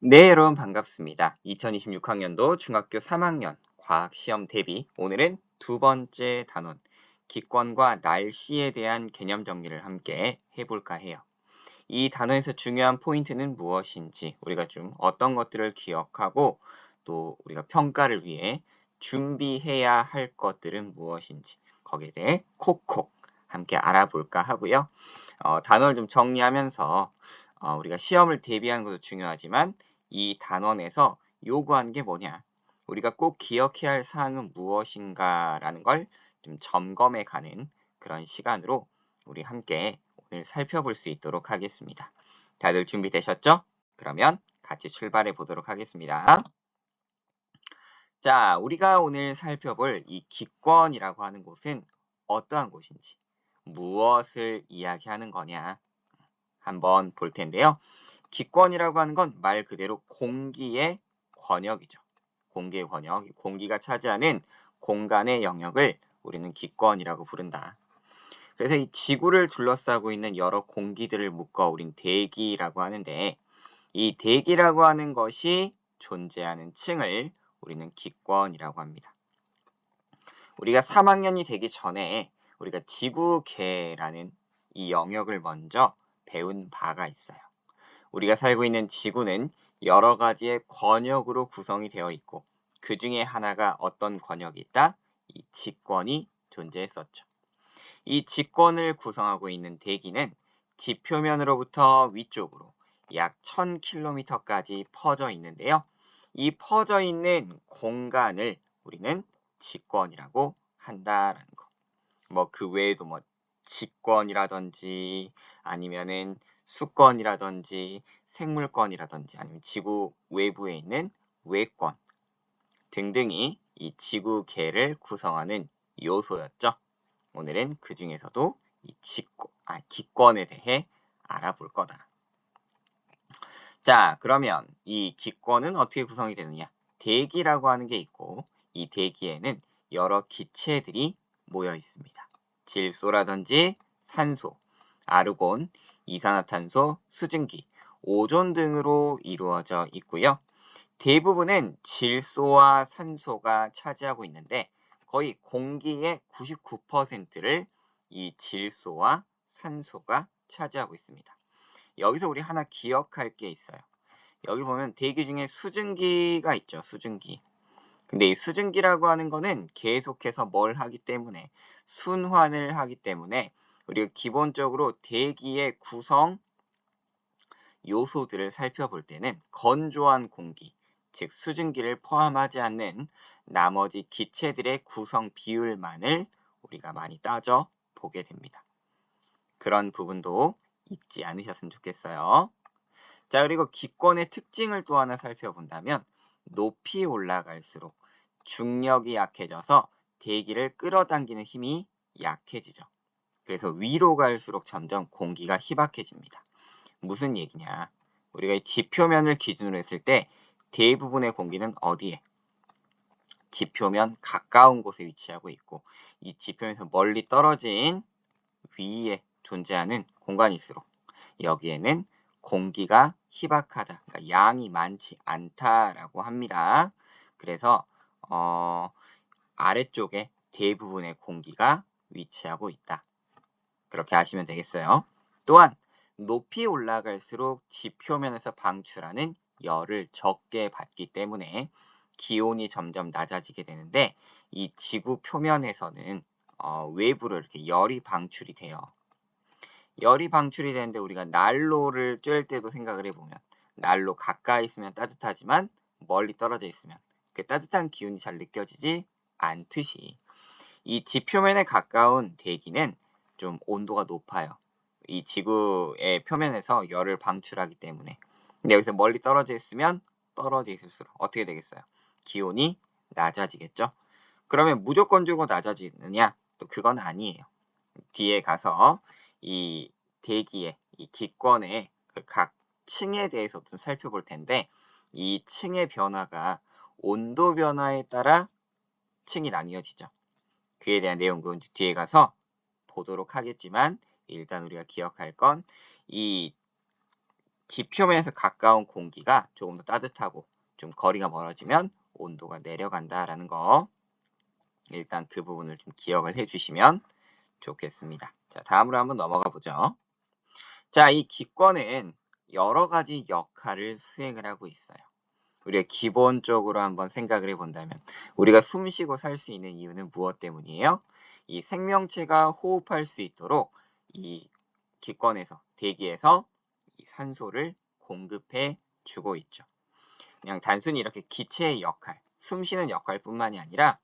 네, 여러분 반갑습니다. 2026학년도 중학교 3학년 과학시험 대비 오늘은 두 번째 단원 기권과 날씨에 대한 개념 정리를 함께 해볼까 해요. 이 단원에서 중요한 포인트는 무엇인지 우리가 좀 어떤 것들을 기억하고 또 우리가 평가를 위해 준비해야 할 것들은 무엇인지 거기에 대해 콕콕 함께 알아볼까 하고요. 단원을 좀 정리하면서 우리가 시험을 대비하는 것도 중요하지만 이 단원에서 요구한 게 뭐냐? 우리가 꼭 기억해야 할 사항은 무엇인가라는 걸 좀 점검해 가는 그런 시간으로 우리 함께 오늘 살펴볼 수 있도록 하겠습니다. 다들 준비되셨죠? 그러면 같이 출발해 보도록 하겠습니다. 자, 우리가 오늘 살펴볼 이 기권이라고 하는 곳은 어떠한 곳인지, 무엇을 이야기하는 거냐 한번 볼 텐데요. 기권이라고 하는 건 말 그대로 공기의 권역이죠. 공기의 권역, 공기가 차지하는 공간의 영역을 우리는 기권이라고 부른다. 그래서 이 지구를 둘러싸고 있는 여러 공기들을 묶어 우린 대기라고 하는데 이 대기라고 하는 것이 존재하는 층을 우리는 기권이라고 합니다. 우리가 3학년이 되기 전에 우리가 지구계라는 이 영역을 먼저 배운 바가 있어요. 우리가 살고 있는 지구는 여러 가지의 권역으로 구성이 되어 있고 그 중에 하나가 어떤 권역이 있다? 이 지권이 존재했었죠. 이 지권을 구성하고 있는 대기는 지표면으로부터 위쪽으로 약 1000km까지 퍼져 있는데요. 이 퍼져 있는 공간을 우리는 지권이라고 한다라는 거. 뭐 그 외에도 뭐 직권이라든지 아니면은 수권이라든지 생물권이라든지 아니면 지구 외부에 있는 외권 등등이 이 지구계를 구성하는 요소였죠. 오늘은 그 중에서도 이 기권에 대해 알아볼 거다. 자, 그러면 이 기권은 어떻게 구성이 되느냐? 대기라고 하는 게 있고 이 대기에는 여러 기체들이 모여 있습니다. 질소라든지 산소, 아르곤, 이산화탄소, 수증기, 오존 등으로 이루어져 있고요. 대부분은 질소와 산소가 차지하고 있는데 거의 공기의 99%를 이 질소와 산소가 차지하고 있습니다. 여기서 우리 하나 기억할 게 있어요. 여기 보면 대기 중에 수증기가 있죠. 수증기. 근데 이 수증기라고 하는 거는 계속해서 뭘 하기 때문에 순환을 하기 때문에 우리가 기본적으로 대기의 구성 요소들을 살펴볼 때는 건조한 공기, 즉 수증기를 포함하지 않는 나머지 기체들의 구성 비율만을 우리가 많이 따져 보게 됩니다. 그런 부분도 잊지 않으셨으면 좋겠어요. 자, 그리고 기권의 특징을 또 하나 살펴본다면 높이 올라갈수록 중력이 약해져서 대기를 끌어당기는 힘이 약해지죠. 그래서 위로 갈수록 점점 공기가 희박해집니다. 무슨 얘기냐? 우리가 이 지표면을 기준으로 했을 때 대부분의 공기는 어디에? 지표면 가까운 곳에 위치하고 있고 이 지표면에서 멀리 떨어진 위에 존재하는 공간일수록 여기에는 공기가 희박하다, 그러니까 양이 많지 않다라고 합니다. 그래서 아래쪽에 대부분의 공기가 위치하고 있다. 그렇게 아시면 되겠어요. 또한 높이 올라갈수록 지표면에서 방출하는 열을 적게 받기 때문에 기온이 점점 낮아지게 되는데 이 지구 표면에서는 외부로 이렇게 열이 방출이 돼요. 열이 방출이 되는데 우리가 난로를 쬐을 때도 생각을 해보면 난로 가까이 있으면 따뜻하지만 멀리 떨어져 있으면 그 따뜻한 기운이 잘 느껴지지 않듯이 이 지표면에 가까운 대기는 좀 온도가 높아요. 이 지구의 표면에서 열을 방출하기 때문에. 근데 여기서 멀리 떨어져 있으면 떨어져 있을수록 어떻게 되겠어요? 기온이 낮아지겠죠? 그러면 무조건적으로 낮아지느냐? 또 그건 아니에요. 뒤에 가서 이 대기의 이 기권의 그 각 층에 대해서 좀 살펴볼 텐데 이 층의 변화가 온도 변화에 따라 층이 나뉘어지죠. 그에 대한 내용은 뒤에 가서 보도록 하겠지만 일단 우리가 기억할 건 이 지표면에서 가까운 공기가 조금 더 따뜻하고 좀 거리가 멀어지면 온도가 내려간다라는 거 일단 그 부분을 좀 기억을 해주시면 좋겠습니다. 자, 다음으로 한번 넘어가 보죠. 자, 이 기권은 여러 가지 역할을 수행을 하고 있어요. 우리가 기본적으로 한번 생각을 해본다면 우리가 숨 쉬고 살 수 있는 이유는 무엇 때문이에요? 이 생명체가 호흡할 수 있도록 이 기권에서 대기에서 이 산소를 공급해 주고 있죠. 그냥 단순히 이렇게 기체의 역할, 숨 쉬는 역할뿐만이 아니라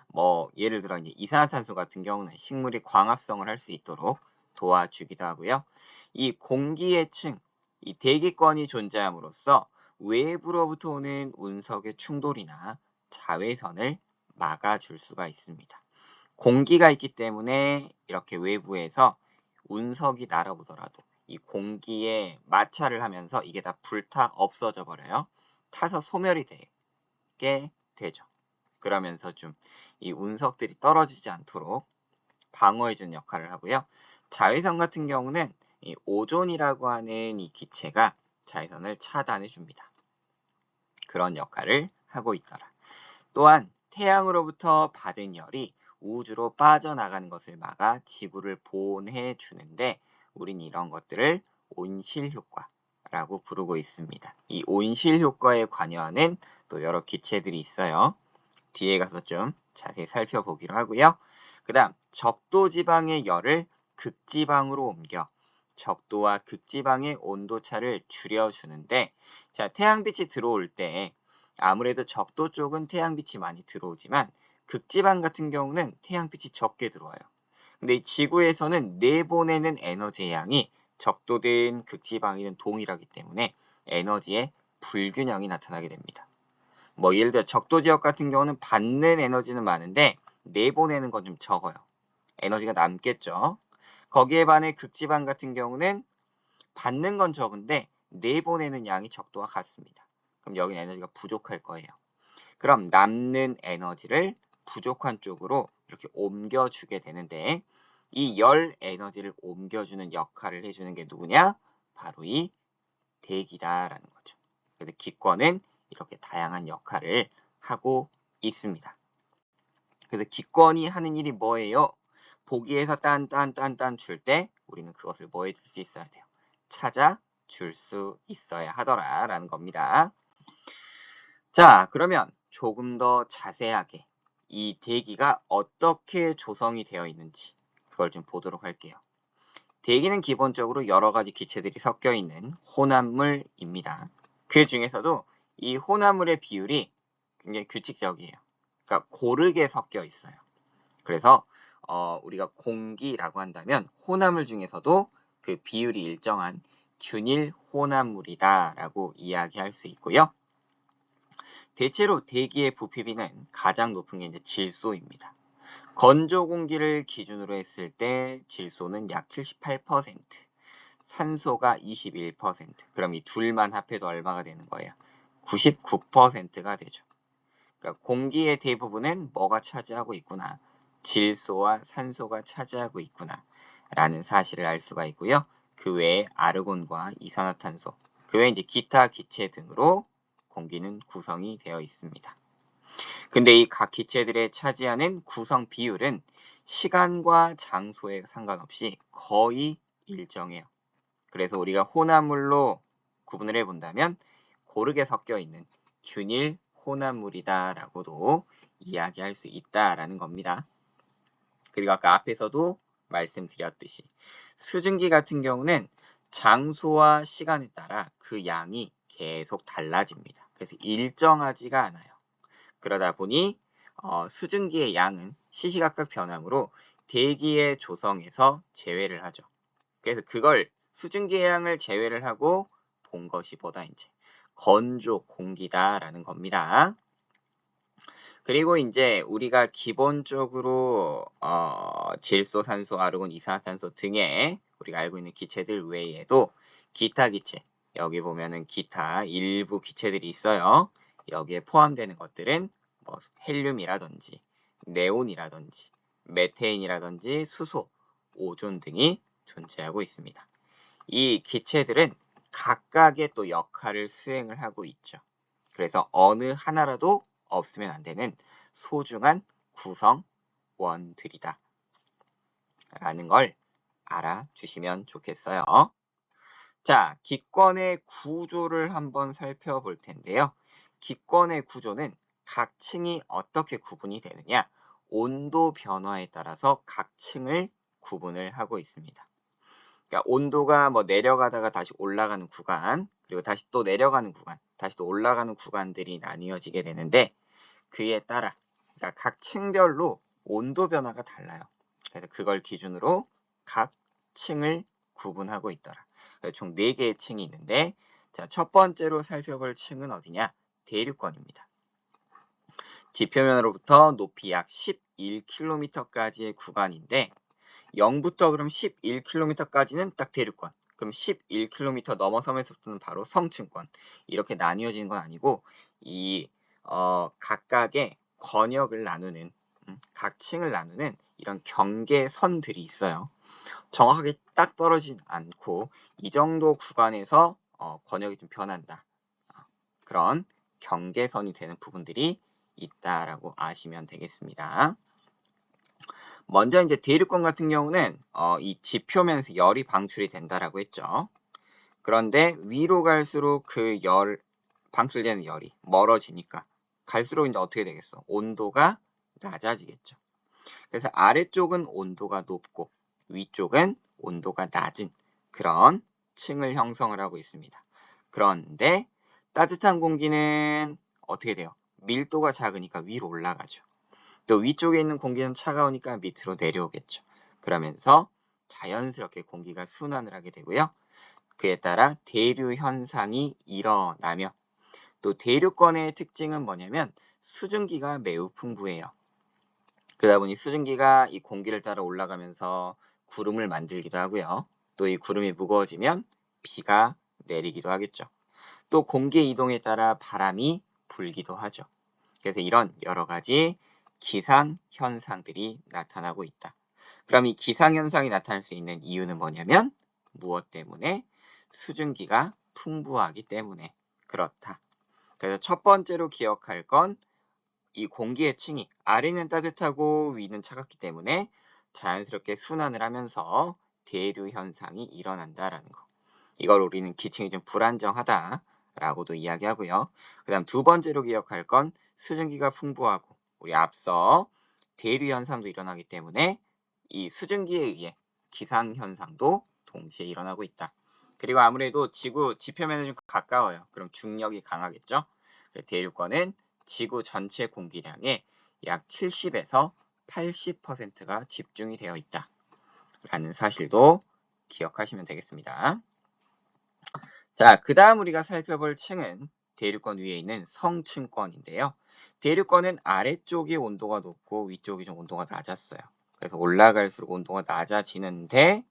뭐 예를 들어 이제 이산화탄소 같은 경우는 식물이 광합성을 할 수 있도록 도와주기도 하고요. 이 공기의 층, 이 대기권이 존재함으로써 외부로부터 오는 운석의 충돌이나 자외선을 막아줄 수가 있습니다. 공기가 있기 때문에 이렇게 외부에서 운석이 날아오더라도 이 공기에 마찰을 하면서 이게 다 불타 없어져 버려요. 타서 소멸이 되게 되죠. 그러면서 좀 이 운석들이 떨어지지 않도록 방어해주는 역할을 하고요. 자외선 같은 경우는 이 오존이라고 하는 이 기체가 자외선을 차단해 줍니다. 그런 역할을 하고 있더라. 또한 태양으로부터 받은 열이 우주로 빠져나가는 것을 막아 지구를 보온해 주는데 우린 이런 것들을 온실 효과라고 부르고 있습니다. 이 온실 효과에 관여하는 또 여러 기체들이 있어요. 뒤에 가서 좀 자세히 살펴보기로 하고요. 그 다음 적도지방의 열을 극지방으로 옮겨 적도와 극지방의 온도차를 줄여주는데 자, 태양빛이 들어올 때 아무래도 적도 쪽은 태양빛이 많이 들어오지만 극지방 같은 경우는 태양빛이 적게 들어와요. 근데 이 지구에서는 내보내는 에너지의 양이 적도든 극지방이든 동일하기 때문에 에너지의 불균형이 나타나게 됩니다. 뭐 예를 들어 적도 지역 같은 경우는 받는 에너지는 많은데 내보내는 건 좀 적어요. 에너지가 남겠죠. 거기에 반해 극지방 같은 경우는 받는 건 적은데 내보내는 양이 적도와 같습니다. 그럼 여기는 에너지가 부족할 거예요. 그럼 남는 에너지를 부족한 쪽으로 이렇게 옮겨주게 되는데 이 열 에너지를 옮겨주는 역할을 해주는 게 누구냐? 바로 이 대기다라는 거죠. 그래서 기권은 이렇게 다양한 역할을 하고 있습니다. 그래서 기권이 하는 일이 뭐예요? 보기에서 딴 줄 때 우리는 그것을 뭐 해줄 수 있어야 돼요? 찾아줄 수 있어야 하더라 라는 겁니다. 자, 그러면 조금 더 자세하게 이 대기가 어떻게 조성이 되어 있는지 그걸 좀 보도록 할게요. 대기는 기본적으로 여러 가지 기체들이 섞여 있는 혼합물입니다. 그 중에서도 이 혼합물의 비율이 굉장히 규칙적이에요. 그러니까 고르게 섞여 있어요. 그래서 우리가 공기라고 한다면 혼합물 중에서도 그 비율이 일정한 균일 혼합물이다라고 이야기할 수 있고요. 대체로 대기의 부피비는 가장 높은 게 이제 질소입니다. 건조 공기를 기준으로 했을 때 질소는 약 78%, 산소가 21%. 그럼 이 둘만 합해도 얼마가 되는 거예요? 99%가 되죠. 그러니까 공기의 대부분은 뭐가 차지하고 있구나. 질소와 산소가 차지하고 있구나. 라는 사실을 알 수가 있고요. 그 외에 아르곤과 이산화탄소, 그 외에 이제 기타 기체 등으로 공기는 구성이 되어 있습니다. 근데 이 각 기체들의 차지하는 구성 비율은 시간과 장소에 상관없이 거의 일정해요. 그래서 우리가 혼합물로 구분을 해본다면 고르게 섞여 있는 균일 혼합물이다라고도 이야기할 수 있다라는 겁니다. 그리고 아까 앞에서도 말씀드렸듯이 수증기 같은 경우는 장소와 시간에 따라 그 양이 계속 달라집니다. 그래서 일정하지가 않아요. 그러다 보니 수증기의 양은 시시각각 변함으로 대기의 조성에서 제외를 하죠. 그래서 그걸 수증기의 양을 제외를 하고 본 것이 보다 이제 건조 공기다라는 겁니다. 그리고 이제 우리가 기본적으로 질소, 산소, 아르곤, 이산화탄소 등의 우리가 알고 있는 기체들 외에도 기타 기체, 여기 보면은 기타 일부 기체들이 있어요. 여기에 포함되는 것들은 뭐 헬륨이라든지 네온이라든지 메테인이라든지 수소, 오존 등이 존재하고 있습니다. 이 기체들은 각각의 또 역할을 수행을 하고 있죠. 그래서 어느 하나라도 없으면 안 되는 소중한 구성원들이다 라는 걸 알아주시면 좋겠어요. 자, 기권의 구조를 한번 살펴볼 텐데요. 기권의 구조는 각 층이 어떻게 구분이 되느냐? 온도 변화에 따라서 각 층을 구분을 하고 있습니다. 그러니까 온도가 뭐 내려가다가 다시 올라가는 구간, 그리고 다시 또 내려가는 구간, 다시 또 올라가는 구간들이 나뉘어지게 되는데 그에 따라 그러니까 각 층별로 온도 변화가 달라요. 그래서 그걸 기준으로 각 층을 구분하고 있더라. 총 4개의 층이 있는데 자, 첫 번째로 살펴볼 층은 어디냐? 대륙권입니다. 지표면으로부터 높이 약 11km까지의 구간인데 0부터 그럼 11km까지는 딱 대륙권. 그럼 11km 넘어서면서부터는 바로 성층권. 이렇게 나뉘어지는 건 아니고 이 각각의 권역을 나누는 각 층을 나누는 이런 경계선들이 있어요. 정확하게 딱 떨어지진 않고 이 정도 구간에서 권역이 좀 변한다. 그런 경계선이 되는 부분들이 있다라고 아시면 되겠습니다. 먼저 이제 대륙권 같은 경우는 이 지표면에서 열이 방출이 된다라고 했죠. 그런데 위로 갈수록 그 방출되는 열이 멀어지니까 갈수록 이제 어떻게 되겠어? 온도가 낮아지겠죠. 그래서 아래쪽은 온도가 높고 위쪽은 온도가 낮은 그런 층을 형성을 하고 있습니다. 그런데 따뜻한 공기는 어떻게 돼요? 밀도가 작으니까 위로 올라가죠. 또 위쪽에 있는 공기는 차가우니까 밑으로 내려오겠죠. 그러면서 자연스럽게 공기가 순환을 하게 되고요. 그에 따라 대류 현상이 일어나며 또 대류권의 특징은 뭐냐면 수증기가 매우 풍부해요. 그러다 보니 수증기가 이 공기를 따라 올라가면서 구름을 만들기도 하고요. 또 이 구름이 무거워지면 비가 내리기도 하겠죠. 또 공기의 이동에 따라 바람이 불기도 하죠. 그래서 이런 여러 가지 기상 현상들이 나타나고 있다. 그럼 이 기상 현상이 나타날 수 있는 이유는 뭐냐면 무엇 때문에? 수증기가 풍부하기 때문에 그렇다. 그래서 첫 번째로 기억할 건 이 공기의 층이 아래는 따뜻하고 위는 차갑기 때문에 자연스럽게 순환을 하면서 대류 현상이 일어난다라는 거. 이걸 우리는 기층이 좀 불안정하다라고도 이야기하고요. 그 다음 두 번째로 기억할 건 수증기가 풍부하고 우리 앞서 대류 현상도 일어나기 때문에 이 수증기에 의해 기상 현상도 동시에 일어나고 있다. 그리고 아무래도 지구 지표면에 좀 가까워요. 그럼 중력이 강하겠죠. 대륙권은 지구 전체 공기량의 약 70에서 80%가 집중이 되어 있다. 라는 사실도 기억하시면 되겠습니다. 자, 그 다음 우리가 살펴볼 층은 대륙권 위에 있는 성층권인데요. 대륙권은 아래쪽이 온도가 높고 위쪽이 좀 온도가 낮았어요. 그래서 올라갈수록 온도가 낮아지는데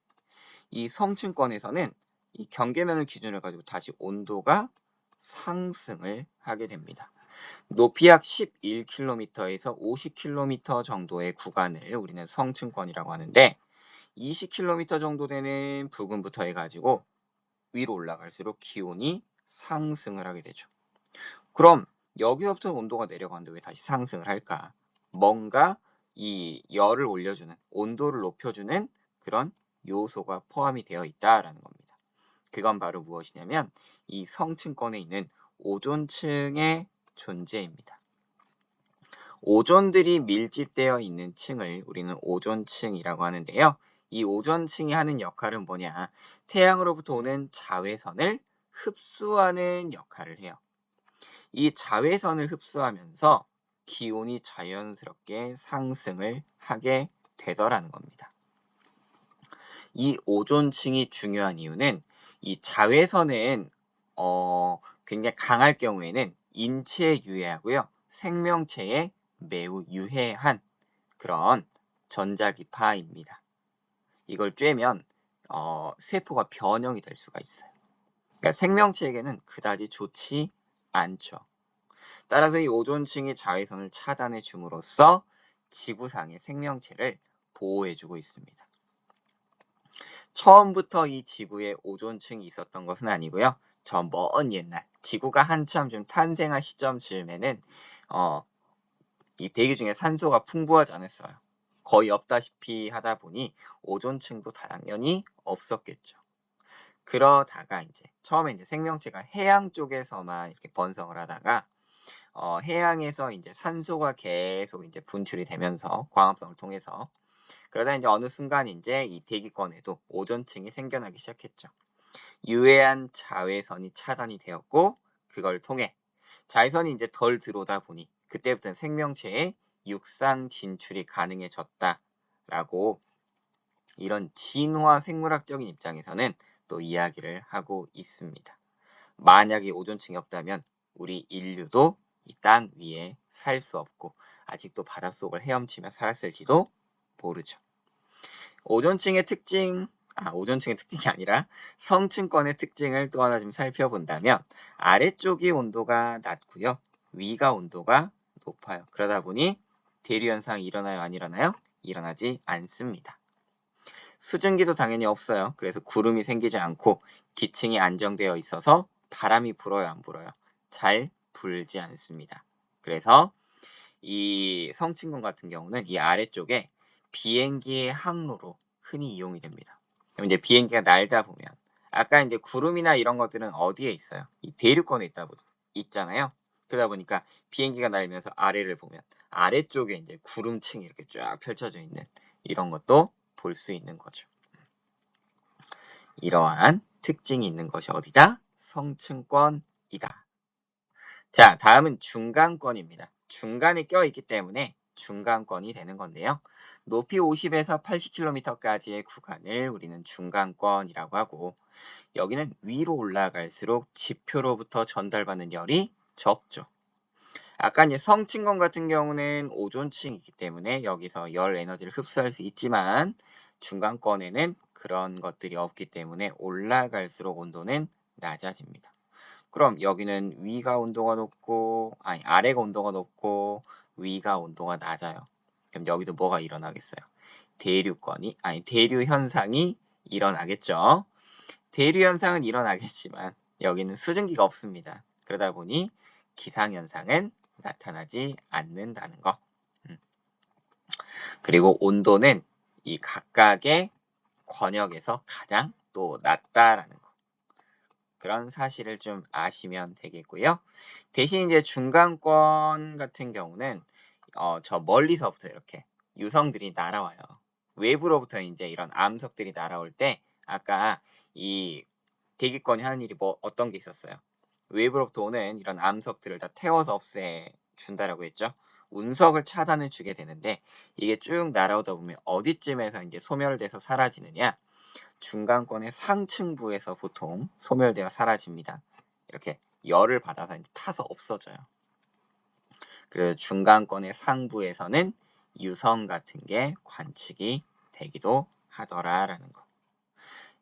이 성층권에서는 이 경계면을 기준으로 가지고 다시 온도가 상승을 하게 됩니다. 높이 약 11km에서 50km 정도의 구간을 우리는 성층권이라고 하는데 20km 정도 되는 부근부터 해가지고 위로 올라갈수록 기온이 상승을 하게 되죠. 그럼 여기서부터 온도가 내려가는데 왜 다시 상승을 할까? 뭔가 이 열을 올려주는, 온도를 높여주는 그런 요소가 포함이 되어 있다라는 겁니다. 그건 바로 무엇이냐면 이 성층권에 있는 오존층의 존재입니다. 오존들이 밀집되어 있는 층을 우리는 오존층이라고 하는데요. 이 오존층이 하는 역할은 뭐냐? 태양으로부터 오는 자외선을 흡수하는 역할을 해요. 이 자외선을 흡수하면서 기온이 자연스럽게 상승을 하게 되더라는 겁니다. 이 오존층이 중요한 이유는 이 자외선은 굉장히 강할 경우에는 인체에 유해하고요. 생명체에 매우 유해한 그런 전자기파입니다. 이걸 쬐면 세포가 변형이 될 수가 있어요. 그러니까 생명체에게는 그다지 좋지 않죠. 따라서 이 오존층이 자외선을 차단해 줌으로써 지구상의 생명체를 보호해주고 있습니다. 처음부터 이 지구에 오존층이 있었던 것은 아니고요. 저 먼 옛날 지구가 한참 좀 탄생한 시점 즈음에는 이 대기 중에 산소가 풍부하지 않았어요. 거의 없다시피 하다 보니 오존층도 당연히 없었겠죠. 그러다가 이제 처음에 이제 생명체가 해양 쪽에서만 이렇게 번성을 하다가 해양에서 이제 산소가 계속 이제 분출이 되면서 광합성을 통해서 그러다 이제 어느 순간 이제 이 대기권에도 오존층이 생겨나기 시작했죠. 유해한 자외선이 차단이 되었고 그걸 통해 자외선이 이제 덜 들어오다 보니 그때부터는 생명체의 육상 진출이 가능해졌다라고 이런 진화 생물학적인 입장에서는 또 이야기를 하고 있습니다. 만약에 오존층이 없다면 우리 인류도 이 땅 위에 살 수 없고 아직도 바닷속을 헤엄치며 살았을지도 모르죠. 오존층의 특징이 아니라 성층권의 특징을 또 하나 좀 살펴본다면 아래쪽이 온도가 낮고요. 위가 온도가 높아요. 그러다 보니 대류 현상이 일어나요? 안 일어나요? 일어나지 않습니다. 수증기도 당연히 없어요. 그래서 구름이 생기지 않고 기층이 안정되어 있어서 바람이 불어요? 안 불어요? 잘 불지 않습니다. 그래서 이 성층권 같은 경우는 이 아래쪽에 비행기의 항로로 흔히 이용이 됩니다. 그럼 이제 비행기가 날다 보면 아까 이제 구름이나 이런 것들은 어디에 있어요? 이 대륙권에 있잖아요. 그러다 보니까 비행기가 날면서 아래를 보면 아래쪽에 이제 구름층이 이렇게 쫙 펼쳐져 있는 이런 것도 볼 수 있는 거죠. 이러한 특징이 있는 것이 어디다? 성층권이다. 자, 다음은 중간권입니다. 중간에 껴있기 때문에 중간권이 되는 건데요. 높이 50에서 80km까지의 구간을 우리는 중간권이라고 하고 여기는 위로 올라갈수록 지표로부터 전달받는 열이 적죠. 아까 이제 성층권 같은 경우는 오존층이기 때문에 여기서 열 에너지를 흡수할 수 있지만 중간권에는 그런 것들이 없기 때문에 올라갈수록 온도는 낮아집니다. 그럼 여기는 아래가 온도가 높고 위가 온도가 낮아요. 그럼 여기도 뭐가 일어나겠어요? 대류 현상이 일어나겠죠. 대류 현상은 일어나겠지만 여기는 수증기가 없습니다. 그러다 보니 기상 현상은 나타나지 않는다는 거. 그리고 온도는 이 각각의 권역에서 가장 또 낮다라는 거. 그런 사실을 좀 아시면 되겠고요. 대신 이제 중간권 같은 경우는 저 멀리서부터 이렇게 유성들이 날아와요. 외부로부터 이제 이런 암석들이 날아올 때 아까 이 대기권이 하는 일이 어떤 게 있었어요? 외부로부터 오는 이런 암석들을 다 태워서 없애준다라고 했죠. 운석을 차단해 주게 되는데 이게 쭉 날아오다 보면 어디쯤에서 이제 소멸돼서 사라지느냐? 중간권의 상층부에서 보통 소멸되어 사라집니다. 이렇게 열을 받아서 타서 없어져요. 그래서 중간권의 상부에서는 유성 같은 게 관측이 되기도 하더라라는 거.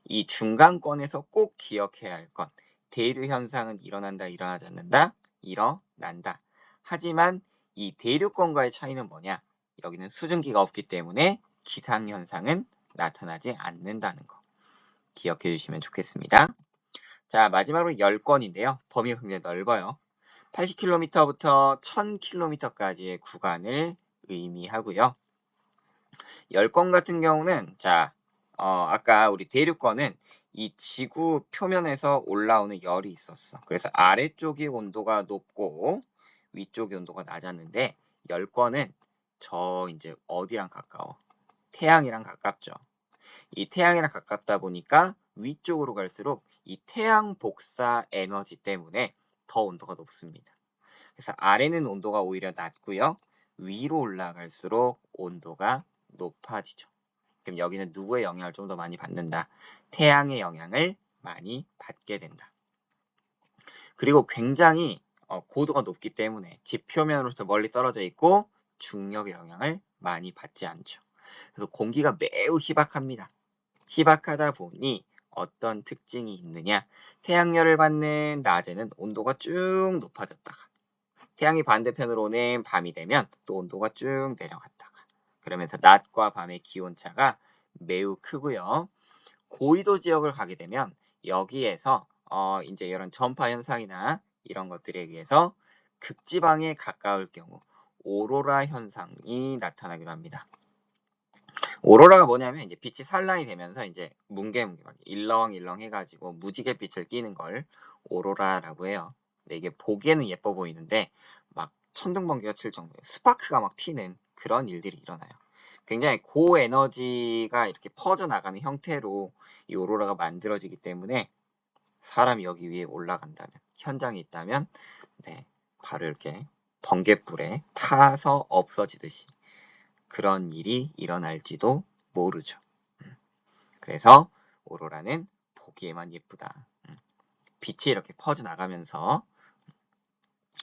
이 중간권에서 꼭 기억해야 할 것. 대류 현상은 일어난다, 일어나지 않는다? 일어난다. 하지만 이 대류권과의 차이는 뭐냐? 여기는 수증기가 없기 때문에 기상 현상은 나타나지 않는다는 거. 기억해 주시면 좋겠습니다. 자, 마지막으로 열권인데요. 범위가 굉장히 넓어요. 80km부터 1000km까지의 구간을 의미하고요. 열권 같은 경우는 아까 우리 대륙권은 이 지구 표면에서 올라오는 열이 있었어. 그래서 아래쪽이 온도가 높고 위쪽이 온도가 낮았는데 열권은 이제 어디랑 가까워? 태양이랑 가깝죠. 이 태양이랑 가깝다 보니까 위쪽으로 갈수록 이 태양 복사 에너지 때문에 더 온도가 높습니다. 그래서 아래는 온도가 오히려 낮고요. 위로 올라갈수록 온도가 높아지죠. 그럼 여기는 누구의 영향을 좀 더 많이 받는다? 태양의 영향을 많이 받게 된다. 그리고 굉장히 고도가 높기 때문에 지표면으로부터 멀리 떨어져 있고 중력의 영향을 많이 받지 않죠. 그래서 공기가 매우 희박합니다. 희박하다 보니 어떤 특징이 있느냐? 태양열을 받는 낮에는 온도가 쭉 높아졌다가 태양이 반대편으로 오는 밤이 되면 또 온도가 쭉 내려갔다가 그러면서 낮과 밤의 기온차가 매우 크고요. 고위도 지역을 가게 되면 여기에서 이제 이런 전파 현상이나 이런 것들에 의해서 극지방에 가까울 경우 오로라 현상이 나타나기도 합니다. 오로라가 뭐냐면 이제 빛이 산란이 되면서 이제 뭉게뭉게 막 일렁일렁 해가지고 무지개 빛을 띠는 걸 오로라라고 해요. 근데 이게 보기에는 예뻐 보이는데 막 천둥번개가 칠 정도예요. 스파크가 막 튀는 그런 일들이 일어나요. 굉장히 고에너지가 이렇게 퍼져나가는 형태로 이 오로라가 만들어지기 때문에 사람이 여기 위에 올라간다면, 현장에 있다면, 네, 바로 이렇게 번갯불에 타서 없어지듯이 그런 일이 일어날지도 모르죠. 그래서 오로라는 보기에만 예쁘다. 빛이 이렇게 퍼져나가면서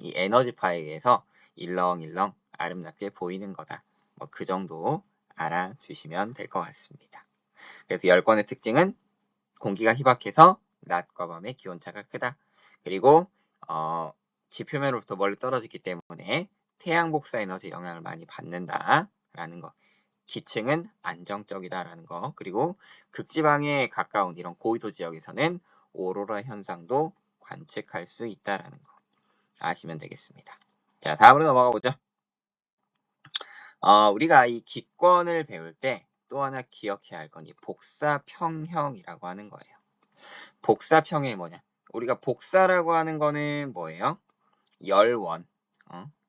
이 에너지파에 의해서 일렁일렁 아름답게 보이는 거다. 뭐 그 정도 알아주시면 될 것 같습니다. 그래서 10권의 특징은 공기가 희박해서 낮과 밤의 기온차가 크다. 그리고 지표면으로부터 멀리 떨어지기 때문에 태양 복사 에너지 영향을 많이 받는다라는 거. 기층은 안정적이다라는 거. 그리고 극지방에 가까운 이런 고위도 지역에서는 오로라 현상도 관측할 수 있다라는 거 아시면 되겠습니다. 자, 다음으로 넘어가 보죠. 우리가 이 기권을 배울 때 또 하나 기억해야 할 건 이 복사평형이라고 하는 거예요. 복사평형이 뭐냐? 우리가 복사라고 하는 거는 뭐예요? 열원.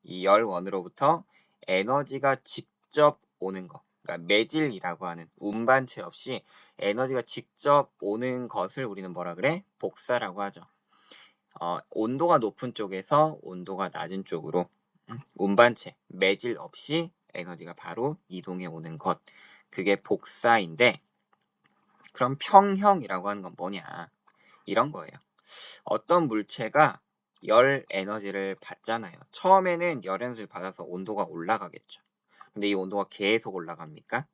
이 열원으로부터 에너지가 직접 오는 거. 그러니까 매질이라고 하는 운반체 없이 에너지가 직접 오는 것을 우리는 뭐라 그래? 복사라고 하죠. 온도가 높은 쪽에서 온도가 낮은 쪽으로 운반체, 매질 없이 에너지가 바로 이동해 오는 것. 그게 복사인데 그럼 평형이라고 하는 건 뭐냐? 이런 거예요. 어떤 물체가 열 에너지를 받잖아요. 처음에는 열 에너지를 받아서 온도가 올라가겠죠. 근데 이 온도가 계속 올라갑니까?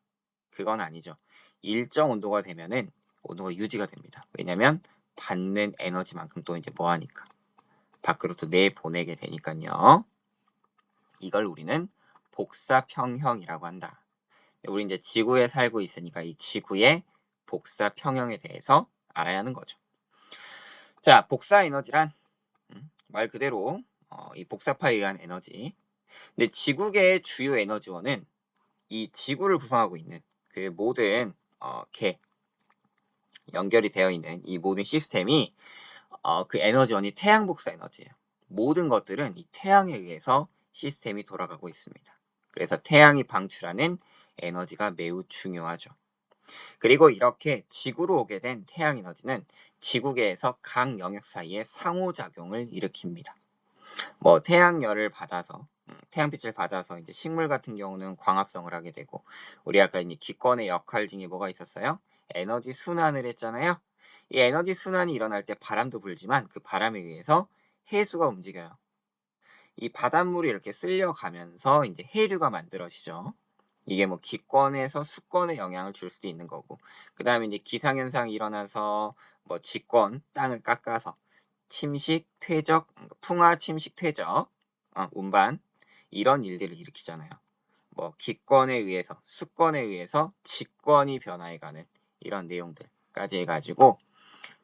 그건 아니죠. 일정 온도가 되면은 온도가 유지가 됩니다. 왜냐면 받는 에너지만큼 또 이제 뭐 하니까 밖으로 또 내보내게 되니까요. 이걸 우리는 복사평형이라고 한다. 우리 이제 지구에 살고 있으니까 이 지구의 복사평형에 대해서 알아야 하는 거죠. 자, 복사 에너지란 말 그대로 이 복사파에 의한 에너지. 근데 지구계의 주요 에너지원은 이 지구를 구성하고 있는 그 모든 연결이 되어 있는 이 모든 시스템이 그 에너지원이 태양 복사 에너지예요. 모든 것들은 이 태양에 의해서 시스템이 돌아가고 있습니다. 그래서 태양이 방출하는 에너지가 매우 중요하죠. 그리고 이렇게 지구로 오게 된 태양 에너지는 지구계에서 각 영역 사이에 상호작용을 일으킵니다. 뭐 태양열을 받아서 태양빛을 받아서 이제 식물 같은 경우는 광합성을 하게 되고 우리 아까 이제 기권의 역할 중에 뭐가 있었어요? 에너지 순환을 했잖아요. 이 에너지 순환이 일어날 때 바람도 불지만 그 바람에 의해서 해수가 움직여요. 이 바닷물이 이렇게 쓸려가면서 이제 해류가 만들어지죠. 이게 뭐 기권에서 수권에 영향을 줄 수도 있는 거고 그 다음에 이제 기상현상이 일어나서 뭐 지권, 땅을 깎아서 침식, 퇴적, 풍화, 침식, 퇴적, 운반 이런 일들을 일으키잖아요. 뭐 기권에 의해서, 수권에 의해서 직권이 변화해가는 이런 내용들까지 해가지고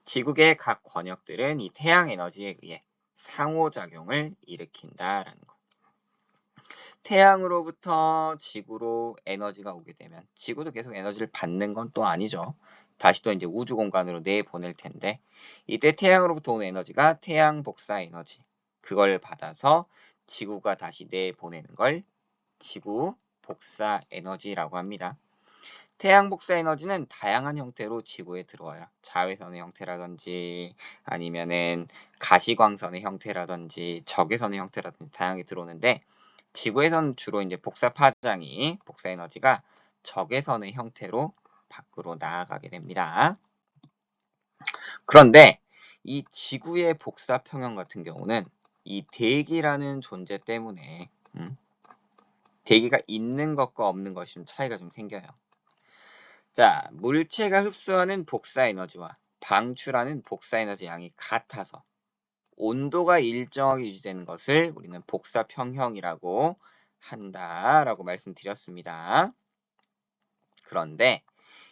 지구의 각 권역들은 이 태양 에너지에 의해 상호작용을 일으킨다라는 거. 태양으로부터 지구로 에너지가 오게 되면 지구도 계속 에너지를 받는 건 또 아니죠. 다시 또 이제 우주 공간으로 내보낼 텐데 이때 태양으로부터 오는 에너지가 태양 복사 에너지. 그걸 받아서 지구가 다시 내보내는 걸 지구 복사 에너지라고 합니다. 태양 복사 에너지는 다양한 형태로 지구에 들어와요. 자외선의 형태라든지 아니면은 가시광선의 형태라든지 적외선의 형태라든지 다양하게 들어오는데 지구에서는 주로 이제 복사 파장이 복사 에너지가 적외선의 형태로 밖으로 나아가게 됩니다. 그런데 이 지구의 복사 평형 같은 경우는 이 대기라는 존재 때문에 대기가 있는 것과 없는 것이 좀 차이가 좀 생겨요. 자, 물체가 흡수하는 복사 에너지와 방출하는 복사 에너지 양이 같아서 온도가 일정하게 유지되는 것을 우리는 복사 평형이라고 한다라고 말씀드렸습니다. 그런데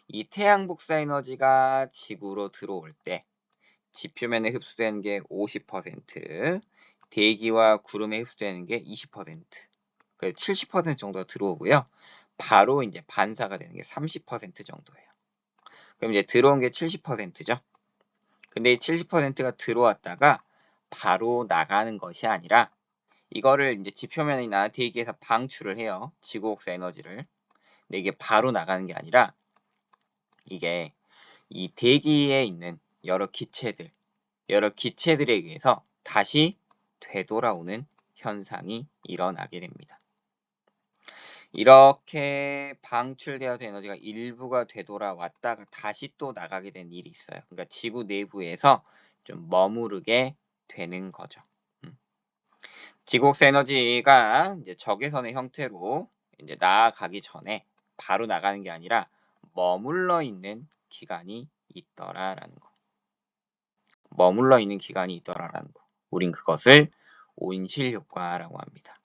이 태양 복사 에너지가 지구로 들어올 때 지표면에 흡수되는 게 50%, 대기와 구름에 흡수되는 게 20%, 그래서 70% 정도 들어오고요. 바로 이제 반사가 되는 게 30% 정도예요. 그럼 이제 들어온 게 70%죠. 근데 이 70%가 들어왔다가 바로 나가는 것이 아니라 이거를 이제 지표면이나 대기에서 방출을 해요. 지구 복사 에너지를. 근데 이게 바로 나가는 게 아니라 이게 이 대기에 있는 여러 기체들에 의해서 다시 되돌아오는 현상이 일어나게 됩니다. 이렇게 방출되어진 에너지가 일부가 되돌아왔다가 다시 또 나가게 된 일이 있어요. 그러니까 지구 내부에서 좀 머무르게 되는 거죠. 지구복사 에너지가 이제 적외선의 형태로 이제 나아가기 전에 바로 나가는 게 아니라 머물러 있는 기간이 있더라라는 거. 머물러 있는 기간이 있더라라는 거. 우린 그것을 온실 효과라고 합니다.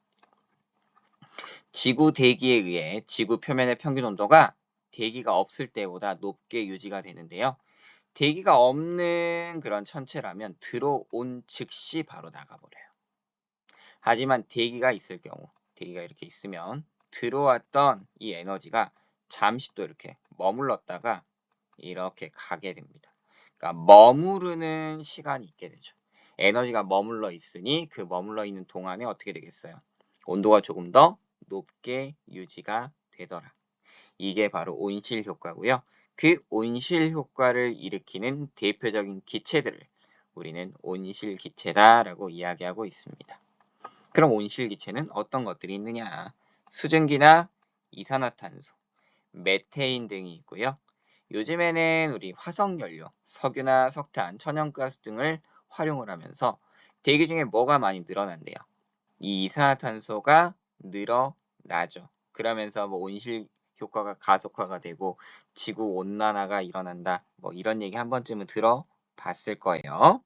지구 대기에 의해 지구 표면의 평균 온도가 대기가 없을 때보다 높게 유지가 되는데요. 대기가 없는 그런 천체라면 들어온 즉시 바로 나가버려요. 하지만 대기가 있을 경우, 대기가 이렇게 있으면 들어왔던 이 에너지가 잠시 또 이렇게 머물렀다가 이렇게 가게 됩니다. 그러니까 머무르는 시간이 있게 되죠. 에너지가 머물러 있으니 그 머물러 있는 동안에 어떻게 되겠어요? 온도가 조금 더 높게 유지가 되더라. 이게 바로 온실 효과고요. 그 온실 효과를 일으키는 대표적인 기체들을 우리는 온실 기체다라고 이야기하고 있습니다. 그럼 온실 기체는 어떤 것들이 있느냐? 수증기나 이산화탄소, 메테인 등이 있고요. 요즘에는 우리 화석연료, 석유나 석탄, 천연가스 등을 활용을 하면서 대기 중에 뭐가 많이 늘어난대요? 이 이산화탄소가 늘어나죠. 그러면서 뭐 온실 효과가 가속화가 되고 지구 온난화가 일어난다. 뭐 이런 얘기 한 번쯤은 들어봤을 거예요.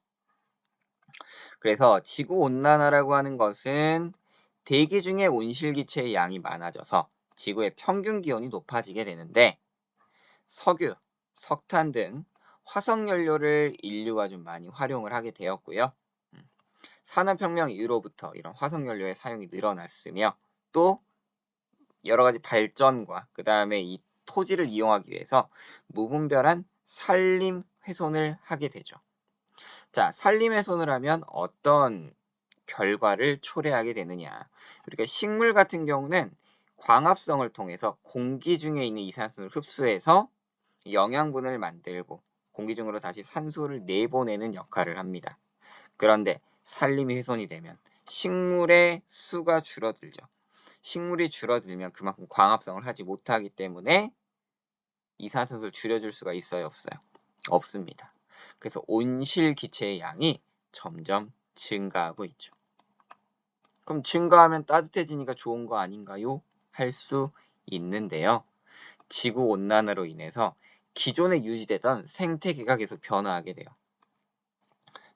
그래서 지구 온난화라고 하는 것은 대기 중에 온실기체의 양이 많아져서 지구의 평균 기온이 높아지게 되는데 석유, 석탄 등 화석연료를 인류가 좀 많이 활용을 하게 되었고요. 산업혁명 이후로부터 이런 화석연료의 사용이 늘어났으며 또 여러 가지 발전과 그 다음에 이 토지를 이용하기 위해서 무분별한 산림 훼손을 하게 되죠. 자, 산림 훼손을 하면 어떤 결과를 초래하게 되느냐. 우리가 식물 같은 경우는 광합성을 통해서 공기 중에 있는 이산화탄소를 흡수해서 영양분을 만들고 공기 중으로 다시 산소를 내보내는 역할을 합니다. 그런데 산림이 훼손이 되면 식물의 수가 줄어들죠. 식물이 줄어들면 그만큼 광합성을 하지 못하기 때문에 이산화탄소를 줄여줄 수가 있어요, 없어요? 없습니다. 그래서 온실 기체의 양이 점점 증가하고 있죠. 그럼 증가하면 따뜻해지니까 좋은 거 아닌가요? 할 수 있는데요. 지구 온난화로 인해서 기존에 유지되던 생태계가 계속 변화하게 돼요.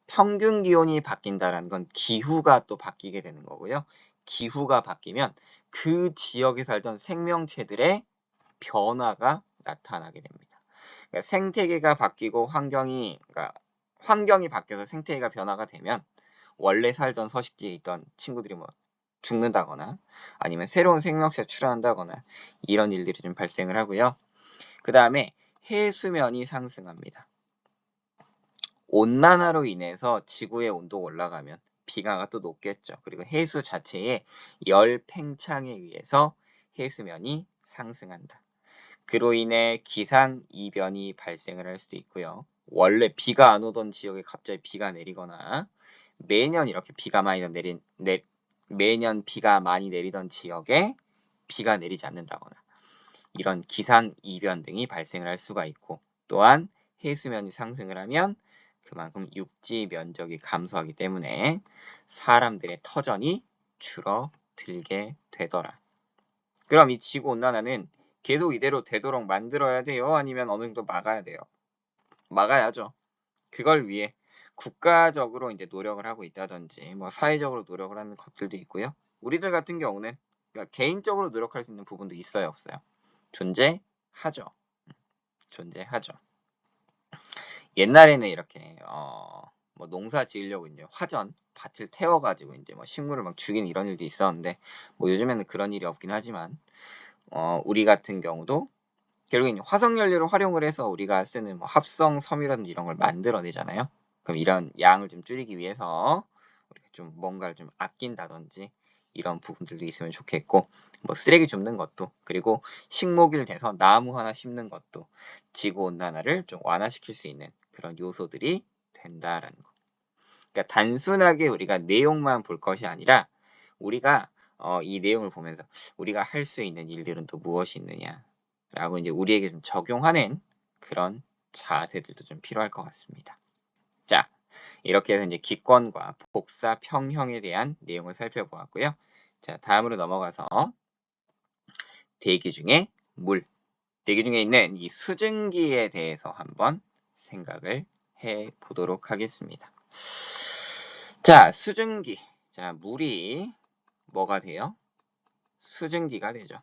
평균 기온이 바뀐다는 건 기후가 또 바뀌게 되는 거고요. 기후가 바뀌면 그 지역에 살던 생명체들의 변화가 나타나게 됩니다. 그러니까 생태계가 바뀌고 환경이 바뀌어서 생태계가 변화가 되면 원래 살던 서식지에 있던 친구들이 뭐 죽는다거나 아니면 새로운 생명체가 출현한다거나 이런 일들이 좀 발생을 하고요. 그 다음에 해수면이 상승합니다. 온난화로 인해서 지구의 온도가 올라가면 비가가 또 높겠죠. 그리고 해수 자체의 열 팽창에 의해서 해수면이 상승한다. 그로 인해 기상이변이 발생을 할 수도 있고요. 원래 비가 안 오던 지역에 갑자기 비가 내리거나 매년 이렇게 매년 비가 많이 내리던 지역에 비가 내리지 않는다거나 이런 기상이변 등이 발생을 할 수가 있고 또한 해수면이 상승을 하면 그만큼 육지 면적이 감소하기 때문에 사람들의 터전이 줄어들게 되더라. 그럼 이 지구온난화는 계속 이대로 되도록 만들어야 돼요? 아니면 어느 정도 막아야 돼요? 막아야죠. 그걸 위해 국가적으로 이제 노력을 하고 있다든지 뭐 사회적으로 노력을 하는 것들도 있고요. 우리들 같은 경우는 그러니까 개인적으로 노력할 수 있는 부분도 있어요, 없어요? 존재하죠. 존재하죠. 옛날에는 이렇게 뭐 농사 지으려고 이제 화전 밭을 태워가지고 이제 뭐 식물을 막 죽이는 이런 일도 있었는데 뭐 요즘에는 그런 일이 없긴 하지만 우리 같은 경우도 결국 이제 화석 연료를 활용을 해서 우리가 쓰는 뭐 합성 섬이라든지 이런 걸 만들어내잖아요. 그럼 이런 양을 좀 줄이기 위해서 우리가 좀 뭔가를 좀 아낀다든지 이런 부분들도 있으면 좋겠고, 뭐 쓰레기 줍는 것도, 그리고 식목일 돼서 나무 하나 심는 것도 지구 온난화를 좀 완화시킬 수 있는 그런 요소들이 된다라는 거. 그러니까 단순하게 우리가 내용만 볼 것이 아니라 우리가 이 내용을 보면서 우리가 할 수 있는 일들은 또 무엇이 있느냐라고 이제 우리에게 좀 적용하는 그런 자세들도 좀 필요할 것 같습니다. 자, 이렇게 해서 이제 기권과 복사 평형에 대한 내용을 살펴보았고요. 자, 다음으로 넘어가서 대기 중에 물, 대기 중에 있는 이 수증기에 대해서 한번 생각을 해 보도록 하겠습니다. 자, 수증기. 자, 물이 뭐가 돼요? 수증기가 되죠.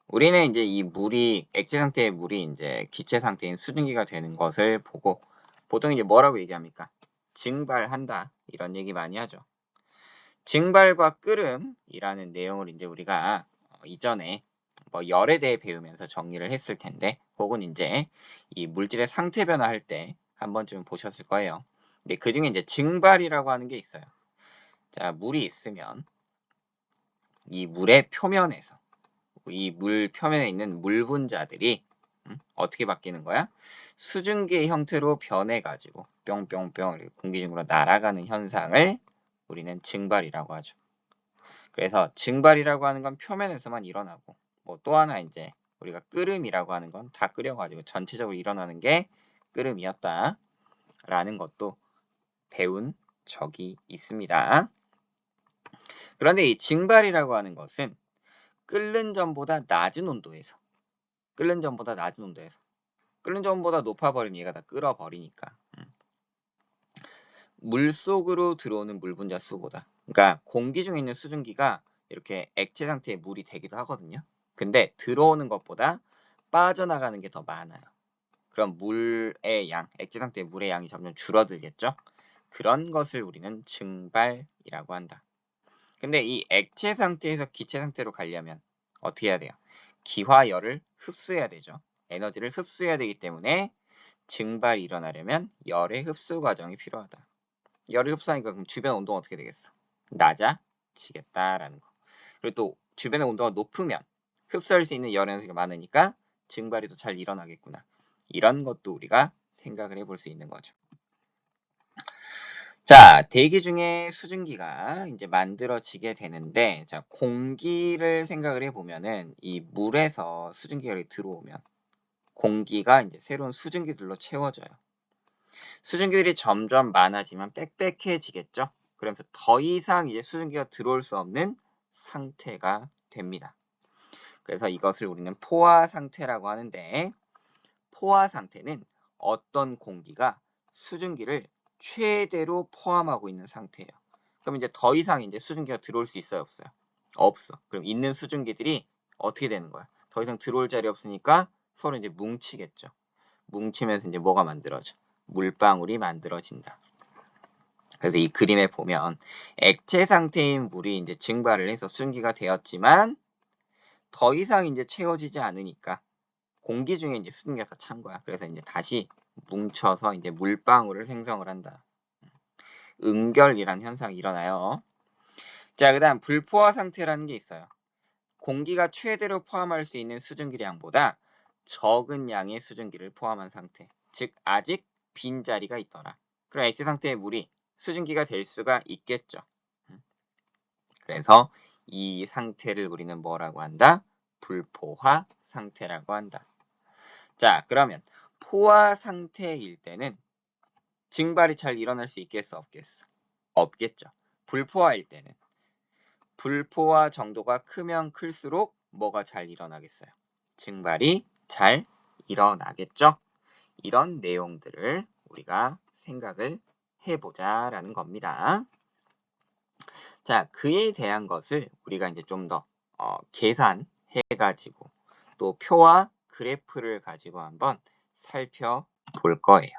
우리는 이제 이 물이 액체 상태의 물이 이제 기체 상태인 수증기가 되는 것을 보고 보통 이제 뭐라고 얘기합니까? 증발한다 이런 얘기 많이 하죠. 증발과 끓음이라는 내용을 이제 우리가 이전에 뭐 열에 대해 배우면서 정리를 했을 텐데 혹은 이제 이 물질의 상태 변화할 때 한 번쯤 보셨을 거예요. 근데 그 중에 이제 증발이라고 하는 게 있어요. 자, 물이 있으면 이 물의 표면에서 이 물 표면에 있는 물 분자들이 어떻게 바뀌는 거야? 수증기의 형태로 변해가지고 뿅뿅뿅 공기 중으로 날아가는 현상을 우리는 증발이라고 하죠. 그래서 증발이라고 하는 건 표면에서만 일어나고 뭐 또 하나 이제 우리가 끓음이라고 하는 건 다 끓여가지고 전체적으로 일어나는 게 끓음이었다 라는 것도 배운 적이 있습니다. 그런데 이 증발이라고 하는 것은 끓는 전보다 낮은 온도에서 끓는 전보다 높아버리면 얘가 다 끓어버리니까 물속으로 들어오는 물 분자 수보다, 그러니까 공기 중에 있는 수증기가 이렇게 액체 상태의 물이 되기도 하거든요. 근데 들어오는 것보다 빠져나가는 게 더 많아요. 그럼 물의 양, 액체 상태의 물의 양이 점점 줄어들겠죠? 그런 것을 우리는 증발이라고 한다. 근데 이 액체 상태에서 기체 상태로 가려면 어떻게 해야 돼요? 기화열을 흡수해야 되죠. 에너지를 흡수해야 되기 때문에 증발이 일어나려면 열의 흡수 과정이 필요하다. 열을 흡수하니까 그럼 주변 온도가 어떻게 되겠어? 낮아지겠다라는 거. 그리고 또 주변의 온도가 높으면 흡수할 수 있는 열 에너지가 많으니까 증발이 더 잘 일어나겠구나. 이런 것도 우리가 생각을 해볼 수 있는 거죠. 자, 대기 중에 수증기가 이제 만들어지게 되는데, 자, 공기를 생각을 해보면은 이 물에서 수증기가 들어오면 공기가 이제 새로운 수증기들로 채워져요. 수증기들이 점점 많아지면 빽빽해지겠죠? 그러면서 더 이상 이제 수증기가 들어올 수 없는 상태가 됩니다. 그래서 이것을 우리는 포화 상태라고 하는데, 포화 상태는 어떤 공기가 수증기를 최대로 포함하고 있는 상태예요. 그럼 이제 더 이상 이제 수증기가 들어올 수 있어요, 없어요? 없어. 그럼 있는 수증기들이 어떻게 되는 거야? 더 이상 들어올 자리 없으니까 서로 이제 뭉치겠죠. 뭉치면서 이제 뭐가 만들어져? 물방울이 만들어진다. 그래서 이 그림에 보면 액체 상태인 물이 이제 증발을 해서 수증기가 되었지만 더 이상 이제 채워지지 않으니까 공기 중에 이제 수증기가 다 찬 거야. 그래서 이제 다시 뭉쳐서 이제 물방울을 생성을 한다. 응결이라는 현상이 일어나요. 자, 그다음 불포화 상태라는 게 있어요. 공기가 최대로 포함할 수 있는 수증기량보다 적은 양의 수증기를 포함한 상태. 즉 아직 빈자리가 있더라. 그럼 액체 상태의 물이 수증기가 될 수가 있겠죠. 그래서 이 상태를 우리는 뭐라고 한다? 불포화 상태라고 한다. 자, 그러면 포화 상태일 때는 증발이 잘 일어날 수 있겠어, 없겠어? 없겠죠. 불포화일 때는 불포화 정도가 크면 클수록 뭐가 잘 일어나겠어요? 증발이 잘 일어나겠죠. 이런 내용들을 우리가 생각을 해보자라는 겁니다. 자, 그에 대한 것을 우리가 이제 좀 더 계산해가지고 또 표와 그래프를 가지고 한번 살펴볼 거예요.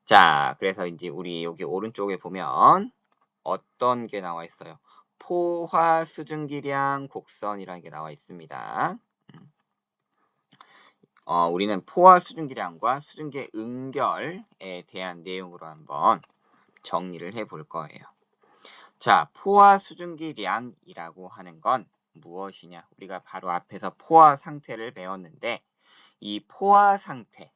자, 그래서 이제 우리 여기 오른쪽에 보면 어떤 게 나와 있어요? 포화 수증기량 곡선이라는 게 나와 있습니다. 우리는 포화 수증기량과 수증기의 응결에 대한 내용으로 한번 정리를 해볼 거예요. 자, 포화 수증기량이라고 하는 건 무엇이냐? 우리가 바로 앞에서 포화 상태를 배웠는데 이 포화 상태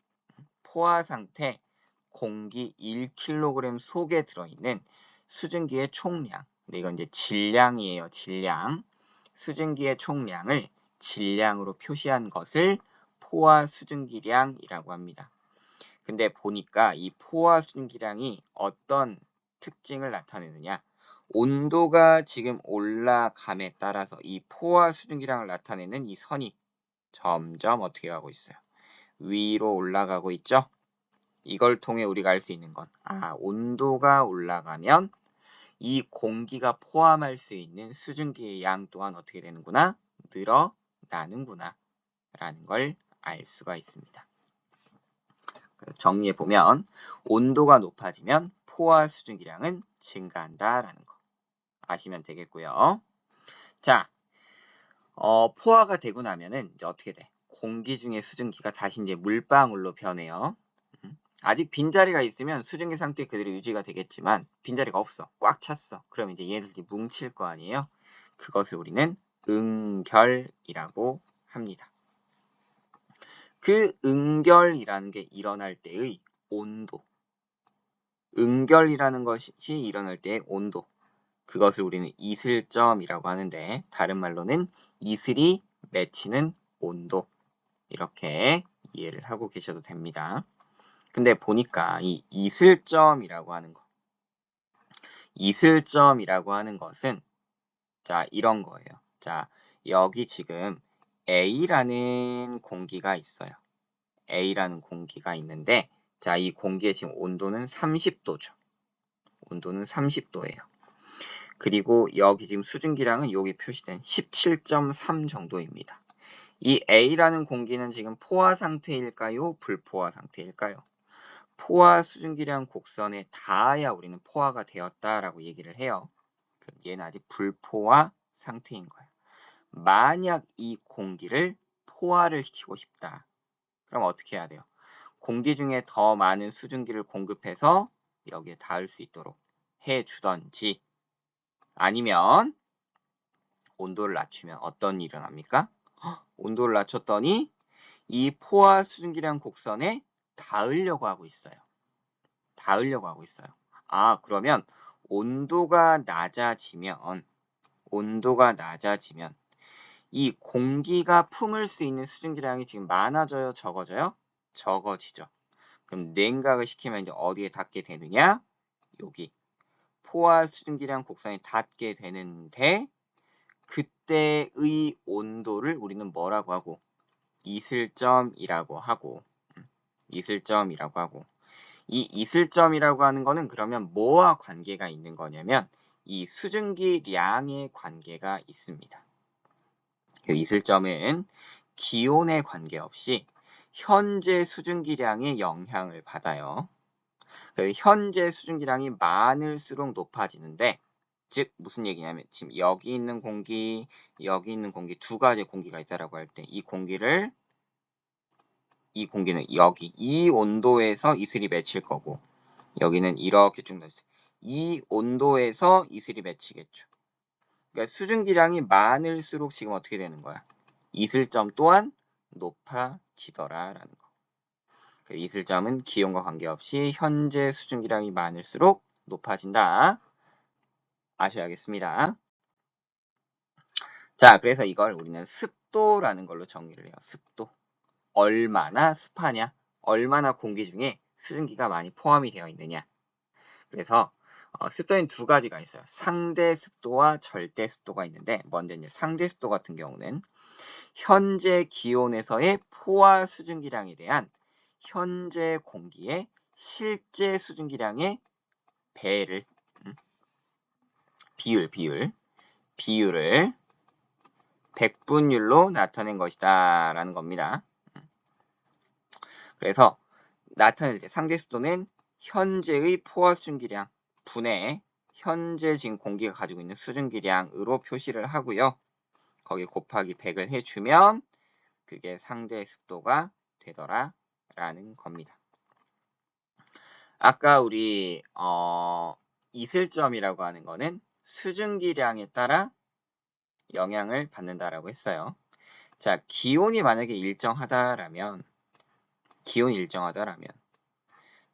공기 1kg 속에 들어있는 수증기의 총량. 근데 이건 이제 질량이에요. 질량. 수증기의 총량을 질량으로 표시한 것을 포화 수증기량이라고 합니다. 근데 보니까 이 포화 수증기량이 어떤 특징을 나타내느냐? 온도가 지금 올라감에 따라서 이 포화 수증기량을 나타내는 이 선이 점점 어떻게 가고 있어요? 위로 올라가고 있죠? 이걸 통해 우리가 알 수 있는 건, 온도가 올라가면 이 공기가 포함할 수 있는 수증기의 양 또한 어떻게 되는구나? 늘어나는구나 라는 걸 알 수가 있습니다. 정리해보면 온도가 높아지면 포화 수증기량은 증가한다라는 거 아시면 되겠고요. 자, 포화가 되고 나면은 이제 어떻게 돼? 공기 중에 수증기가 다시 이제 물방울로 변해요. 아직 빈자리가 있으면 수증기 상태 그대로 유지가 되겠지만 빈자리가 없어. 꽉 찼어. 그럼 이제 얘들이 뭉칠 거 아니에요? 그것을 우리는 응결이라고 합니다. 그 응결이라는 게 일어날 때의 온도. 응결이라는 것이 일어날 때의 온도. 그것을 우리는 이슬점이라고 하는데 다른 말로는 이슬이 맺히는 온도. 이렇게 이해를 하고 계셔도 됩니다. 근데 보니까 이 이슬점이라고 하는 것은 자, 이런 거예요. 자, 여기 지금 A라는 공기가 있어요. A라는 공기가 있는데 자, 이 공기의 지금 온도는 30도죠. 온도는 30도예요. 그리고 여기 지금 수증기량은 여기 표시된 17.3 정도입니다. 이 A라는 공기는 지금 포화 상태일까요? 불포화 상태일까요? 포화 수증기량 곡선에 닿아야 우리는 포화가 되었다라고 얘기를 해요. 얘는 아직 불포화 상태인 거예요. 만약 이 공기를 포화를 시키고 싶다. 그럼 어떻게 해야 돼요? 공기 중에 더 많은 수증기를 공급해서 여기에 닿을 수 있도록 해주던지 아니면 온도를 낮추면 어떤 일이 일어납니까? 온도를 낮췄더니 이 포화 수증기량 곡선에 닿으려고 하고 있어요. 그러면 온도가 낮아지면 이 공기가 품을 수 있는 수증기량이 지금 많아져요, 적어져요? 적어지죠. 그럼 냉각을 시키면 이제 어디에 닿게 되느냐? 여기 포화 수증기량 곡선에 닿게 되는데 그때의 온도를 우리는 뭐라고 하고? 이슬점이라고 하고 이 이슬점이라고 하는 거는 그러면 뭐와 관계가 있는 거냐면 이 수증기량의 관계가 있습니다. 그 이슬점은 기온에 관계없이 현재 수증기량의 영향을 받아요. 그 현재 수증기량이 많을수록 높아지는데 즉 무슨 얘기냐면 지금 여기 있는 공기 두 가지의 공기가 있다라고 할 때 이 공기는 여기 이 온도에서 이슬이 맺힐 거고 여기는 이렇게 쭉 넣었어요. 이 온도에서 이슬이 맺히겠죠. 그러니까 수증기량이 많을수록 지금 어떻게 되는 거야? 이슬점 또한 높아지더라라는 거. 그 이슬점은 기온과 관계없이 현재 수증기량이 많을수록 높아진다. 아셔야겠습니다. 자, 그래서 이걸 우리는 습도라는 걸로 정의를 해요. 습도. 얼마나 습하냐? 얼마나 공기 중에 수증기가 많이 포함이 되어 있느냐? 그래서 습도에는 두 가지가 있어요. 상대 습도와 절대 습도가 있는데 먼저 이제 상대 습도 같은 경우는 현재 기온에서의 포화 수증기량에 대한 현재 공기의 실제 수증기량의 배를 비율을 백분율로 나타낸 것이다 라는 겁니다. 그래서 나타낼 때 상대 습도는 현재의 포화 수증기량 분의 현재 지금 공기가 가지고 있는 수증기량으로 표시를 하고요. 거기 곱하기 100을 해주면 그게 상대 습도가 되더라 라는 겁니다. 아까 우리 이슬점이라고 하는 거는 수증기량에 따라 영향을 받는다라고 했어요. 자, 기온이 만약에 일정하다라면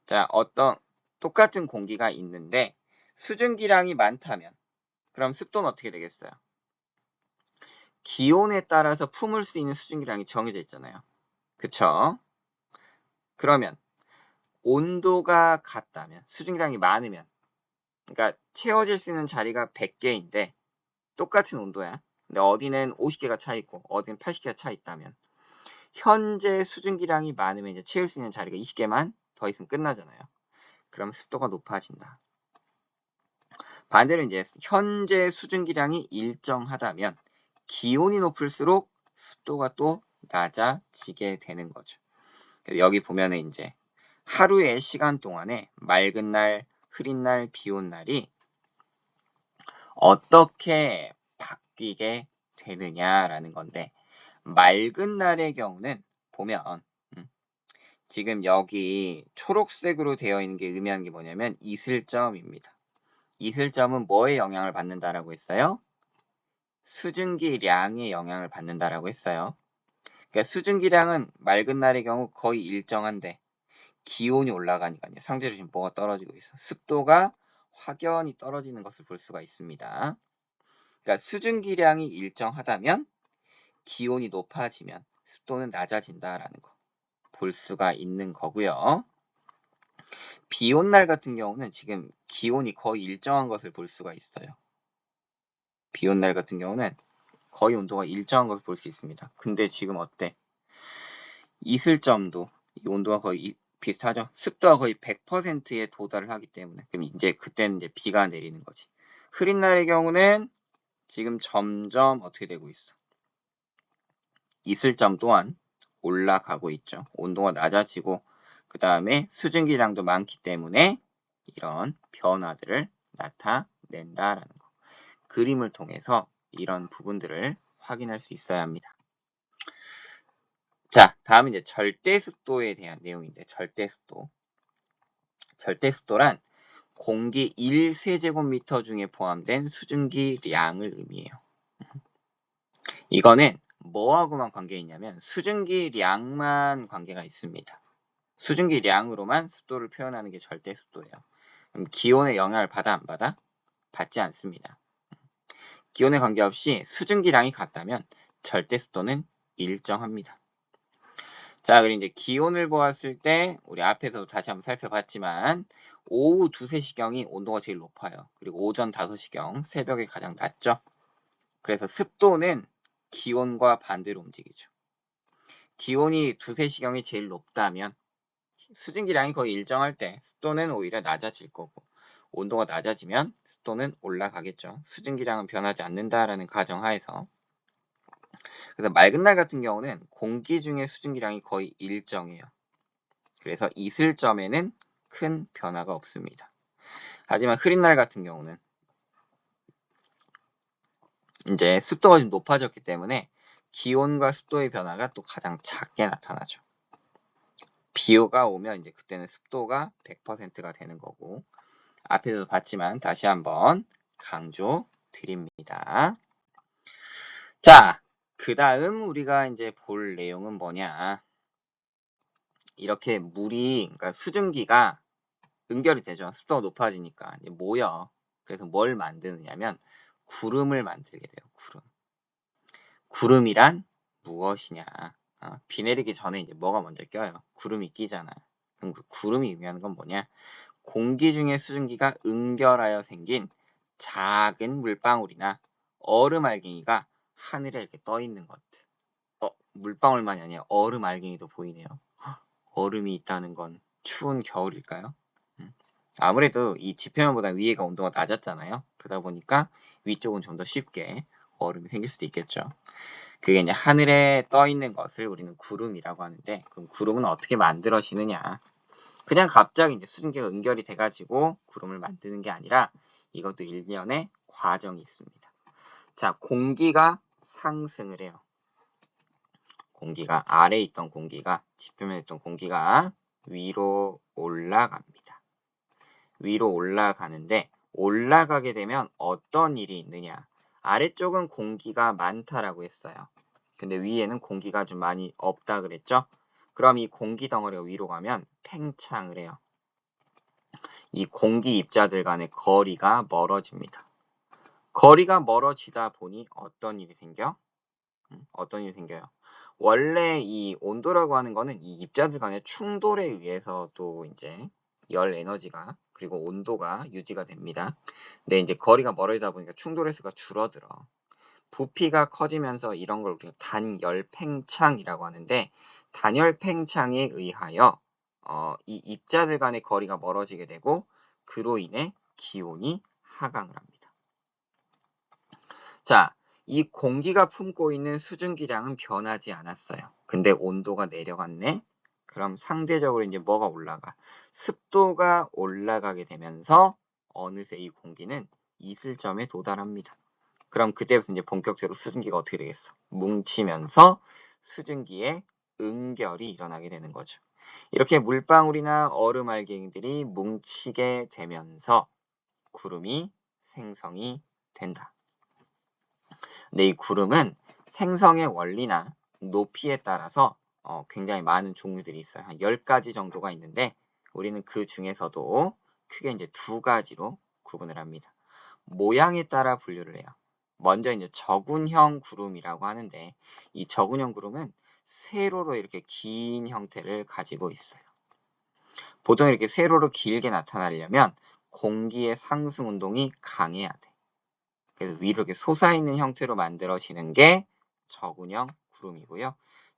자, 어떤 똑같은 공기가 있는데 수증기량이 많다면 그럼 습도는 어떻게 되겠어요? 기온에 따라서 품을 수 있는 수증기량이 정해져 있잖아요. 그쵸? 그러면 온도가 같다면 수증기량이 많으면 그러니까 채워질 수 있는 자리가 100개인데 똑같은 온도야. 근데 어디는 50개가 차 있고 어디는 80개가 차 있다면 현재 수증기량이 많으면 이제 채울 수 있는 자리가 20개만 더 있으면 끝나잖아요. 그럼 습도가 높아진다. 반대로 이제 현재 수증기량이 일정하다면 기온이 높을수록 습도가 또 낮아지게 되는 거죠. 여기 보면은 이제 하루의 시간 동안에 맑은 날, 흐린 날, 비 온 날이 어떻게 바뀌게 되느냐라는 건데 맑은 날의 경우는 보면 지금 여기 초록색으로 되어 있는 게 의미하는 게 뭐냐면 이슬점입니다. 이슬점은 뭐에 영향을 받는다라고 했어요? 수증기량에 영향을 받는다라고 했어요. 그러니까 수증기량은 맑은 날의 경우 거의 일정한데 기온이 올라가니까 상대로 지금 뭐가 떨어지고 있어? 습도가 확연히 떨어지는 것을 볼 수가 있습니다. 그러니까 수증기량이 일정하다면 기온이 높아지면 습도는 낮아진다라는 거 볼 수가 있는 거고요. 비 온 날 같은 경우는 지금 기온이 거의 일정한 것을 볼 수가 있어요. 비 온 날 같은 경우는 거의 온도가 일정한 것을 볼 수 있습니다. 근데 지금 어때? 이슬점도 이 온도가 거의 비슷하죠? 습도가 거의 100%에 도달을 하기 때문에 그럼 이제 그때는 이제 비가 내리는 거지. 흐린 날의 경우는 지금 점점 어떻게 되고 있어? 이슬점 또한 올라가고 있죠. 온도가 낮아지고 그 다음에 수증기량도 많기 때문에 이런 변화들을 나타낸다라는 거. 그림을 통해서 이런 부분들을 확인할 수 있어야 합니다. 자, 다음은 이제 절대습도에 대한 내용인데 절대습도. 절대습도란 공기 1세제곱미터 중에 포함된 수증기량을 의미해요. 이거는 뭐하고만 관계 있냐면 수증기량만 관계가 있습니다. 수증기량으로만 습도를 표현하는 게 절대습도예요. 그럼 기온에 영향을 받아 안 받아? 받지 않습니다. 기온에 관계없이 수증기량이 같다면 절대습도는 일정합니다. 자, 그리고 이제 기온을 보았을 때 우리 앞에서도 다시 한번 살펴봤지만 오후 2, 3시경이 온도가 제일 높아요. 그리고 오전 5시경 새벽에 가장 낮죠. 그래서 습도는 기온과 반대로 움직이죠. 기온이 2, 3시경이 제일 높다면 수증기량이 거의 일정할 때 습도는 오히려 낮아질 거고 온도가 낮아지면 습도는 올라가겠죠. 수증기량은 변하지 않는다라는 가정하에서. 그래서 맑은 날 같은 경우는 공기 중의 수증기량이 거의 일정해요. 그래서 이슬점에는 큰 변화가 없습니다. 하지만 흐린 날 같은 경우는 이제 습도가 좀 높아졌기 때문에 기온과 습도의 변화가 또 가장 작게 나타나죠. 비가 오면 이제 그때는 습도가 100%가 되는 거고 앞에서도 봤지만 다시 한번 강조 드립니다. 자, 그 다음 우리가 이제 볼 내용은 뭐냐. 이렇게 물이, 그러니까 수증기가 응결이 되죠. 습도가 높아지니까 이제 모여. 그래서 뭘 만드느냐면 구름을 만들게 돼요. 구름. 구름이란 무엇이냐? 비 내리기 전에 이제 뭐가 먼저 껴요? 구름이 끼잖아. 그럼 그 구름이 의미하는 건 뭐냐? 공기 중에 수증기가 응결하여 생긴 작은 물방울이나 얼음 알갱이가 하늘에 이렇게 떠 있는 것들. 물방울만이 아니라 얼음 알갱이도 보이네요. 얼음이 있다는 건 추운 겨울일까요? 아무래도 이 지표면보다 위에가 온도가 낮았잖아요. 그러다 보니까 위쪽은 좀 더 쉽게 얼음이 생길 수도 있겠죠. 그게 이제 하늘에 떠 있는 것을 우리는 구름이라고 하는데, 그럼 구름은 어떻게 만들어지느냐? 그냥 갑자기 이제 수증기가 응결이 돼가지고 구름을 만드는 게 아니라 이것도 일련의 과정이 있습니다. 자, 공기가 상승을 해요. 공기가 아래에 있던 공기가, 지표면에 있던 공기가 위로 올라갑니다. 위로 올라가는데 올라가게 되면 어떤 일이 있느냐? 아래쪽은 공기가 많다라고 했어요. 근데 위에는 공기가 좀 많이 없다 그랬죠? 그럼 이 공기 덩어리가 위로 가면 팽창을 해요. 이 공기 입자들 간의 거리가 멀어집니다. 거리가 멀어지다 보니 어떤 일이 생겨? 어떤 일이 생겨요? 원래 이 온도라고 하는 거는 이 입자들 간의 충돌에 의해서 또 이제 열 에너지가 그리고 온도가 유지가 됩니다. 근데 이제 거리가 멀어지다 보니까 충돌 횟수가 줄어들어. 부피가 커지면서 이런 걸 우리가 단열 팽창이라고 하는데, 단열 팽창에 의하여 이 입자들 간의 거리가 멀어지게 되고 그로 인해 기온이 하강을 합니다. 자, 이 공기가 품고 있는 수증기량은 변하지 않았어요. 근데 온도가 내려갔네? 그럼 상대적으로 이제 뭐가 올라가? 습도가 올라가게 되면서 어느새 이 공기는 이슬점에 도달합니다. 그럼 그때부터 이제 본격적으로 수증기가 어떻게 되겠어? 뭉치면서 수증기의 응결이 일어나게 되는 거죠. 이렇게 물방울이나 얼음 알갱이들이 뭉치게 되면서 구름이 생성이 된다. 근데 이 구름은 생성의 원리나 높이에 따라서 굉장히 많은 종류들이 있어요. 한 10가지 정도가 있는데 우리는 그 중에서도 크게 이제 2가지로 구분을 합니다. 모양에 따라 분류를 해요. 먼저 이제 저군형 구름이라고 하는데, 이 저군형 구름은 세로로 이렇게 긴 형태를 가지고 있어요. 보통 이렇게 세로로 길게 나타나려면 공기의 상승 운동이 강해야 돼. 그래서 위로 이렇게 솟아있는 형태로 만들어지는 게 저군형 구름이고요.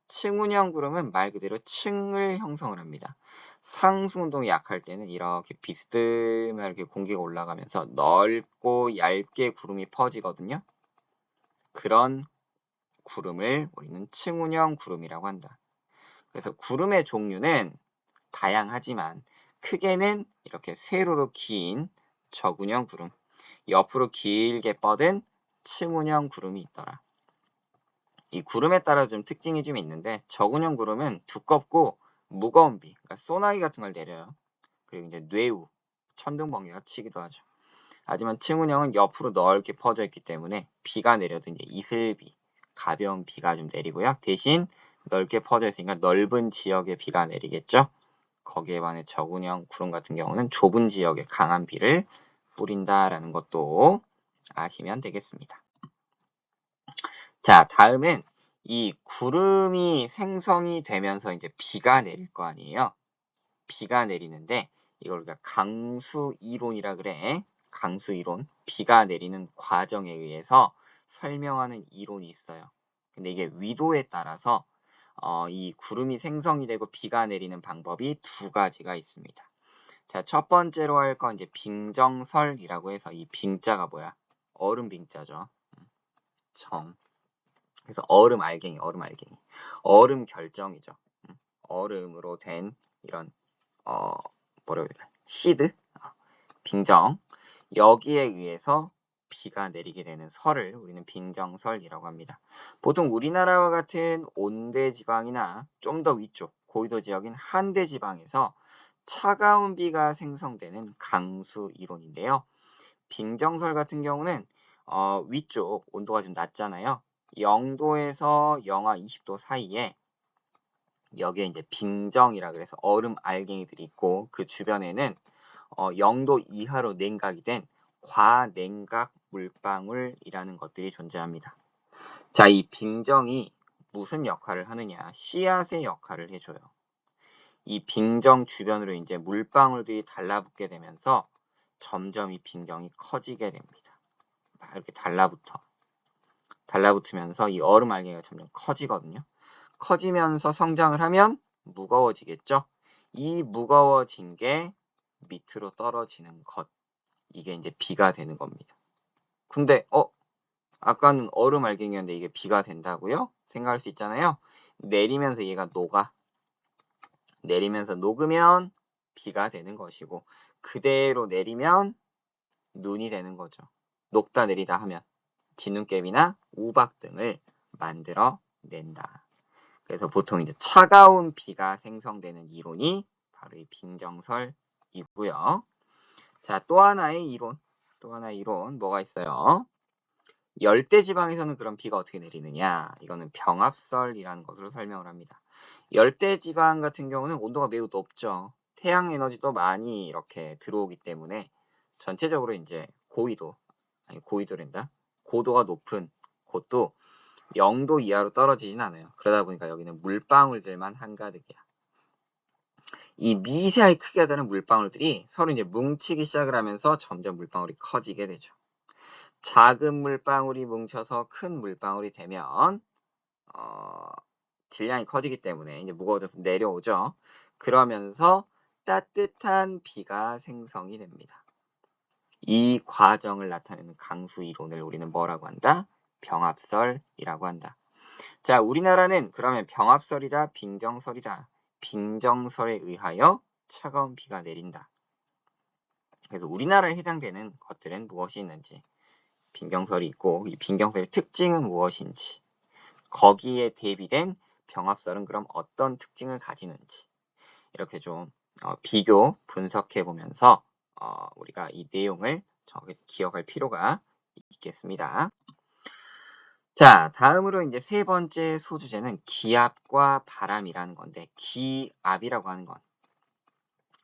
층운형 구름은 말 그대로 층을 형성을 합니다. 상승 운동이 약할 때는 이렇게 비스듬하게 공기가 올라가면서 넓고 얇게 구름이 퍼지거든요. 그런 구름을 우리는 층운형 구름이라고 한다. 그래서 구름의 종류는 다양하지만 크게는 이렇게 세로로 긴 저군형 구름, 옆으로 길게 뻗은 층운형 구름이 있더라. 이 구름에 따라 좀 특징이 좀 있는데, 저군형 구름은 두껍고 무거운 비, 그러니까 소나기 같은 걸 내려요. 그리고 이제 뇌우, 천둥번개가 치기도 하죠. 하지만 층운형은 옆으로 넓게 퍼져 있기 때문에 비가 내려도 이제 이슬비, 가벼운 비가 좀 내리고요. 대신 넓게 퍼져 있으니까 넓은 지역에 비가 내리겠죠. 거기에 반해 저군형 구름 같은 경우는 좁은 지역에 강한 비를 뿌린다라는 것도 아시면 되겠습니다. 자, 다음은 이 구름이 생성이 되면서 이제 비가 내릴 거 아니에요. 비가 내리는데 이걸 우리가 강수 이론이라 그래. 강수 이론. 비가 내리는 과정에 의해서 설명하는 이론이 있어요. 근데 이게 위도에 따라서 이 구름이 생성이 되고 비가 내리는 방법이 2가지가 있습니다. 자, 첫 번째로 할 건 이제 빙정설이라고 해서, 이 빙자가 뭐야? 얼음 빙자죠. 정. 그래서 얼음 알갱이, 얼음 알갱이. 얼음 결정이죠. 얼음으로 된 이런 뭐라고 해야 되나? 시드? 빙정. 여기에 의해서 비가 내리게 되는 설을 우리는 빙정설이라고 합니다. 보통 우리나라와 같은 온대지방이나 좀 더 위쪽, 고위도 지역인 한대지방에서 차가운 비가 생성되는 강수 이론인데요. 빙정설 같은 경우는 위쪽 온도가 좀 낮잖아요. 0도에서 영하 20도 사이에 여기에 이제 빙정이라 그래서 얼음 알갱이들이 있고, 그 주변에는 0도 이하로 냉각이 된 과냉각 물방울이라는 것들이 존재합니다. 자, 이 빙정이 무슨 역할을 하느냐? 씨앗의 역할을 해줘요. 이 빙정 주변으로 이제 물방울들이 달라붙게 되면서 점점 이 빙정이 커지게 됩니다. 막 이렇게 달라붙으면서 이 얼음 알갱이가 점점 커지거든요. 커지면서 성장을 하면 무거워지겠죠. 이 무거워진 게 밑으로 떨어지는 것, 이게 이제 비가 되는 겁니다. 근데 아까는 얼음 알갱이였는데 이게 비가 된다고요? 생각할 수 있잖아요. 내리면서 얘가 녹아. 내리면서 녹으면 비가 되는 것이고 그대로 내리면 눈이 되는 거죠. 녹다 내리다 하면 진눈깨비나 우박 등을 만들어 낸다. 그래서 보통 이제 차가운 비가 생성되는 이론이 바로 이 빙정설이고요. 자, 또 하나의 이론 뭐가 있어요? 열대지방에서는 그럼 비가 어떻게 내리느냐? 이거는 병합설이라는 것으로 설명을 합니다. 열대지방 같은 경우는 온도가 매우 높죠. 태양 에너지도 많이 이렇게 들어오기 때문에 전체적으로 이제 고도가 높은 곳도 0도 이하로 떨어지진 않아요. 그러다 보니까 여기는 물방울들만 한가득이야. 이 미세하게 크게 되는 물방울들이 서로 이제 뭉치기 시작을 하면서 점점 물방울이 커지게 되죠. 작은 물방울이 뭉쳐서 큰 물방울이 되면 질량이 커지기 때문에 이제 무거워져서 내려오죠. 그러면서 따뜻한 비가 생성이 됩니다. 이 과정을 나타내는 강수 이론을 우리는 뭐라고 한다? 병합설이라고 한다. 자, 우리나라는 그러면 병합설이다, 빙정설이다. 빙정설에 의하여 차가운 비가 내린다. 그래서 우리나라에 해당되는 것들은 무엇이 있는지, 빙정설이 있고 이 빙정설의 특징은 무엇인지, 거기에 대비된 병합설은 그럼 어떤 특징을 가지는지 이렇게 좀 비교 분석해 보면서 우리가 이 내용을 기억할 필요가 있겠습니다. 자, 다음으로 이제 세 번째 소주제는 기압과 바람이라는 건데, 기압이라고 하는 건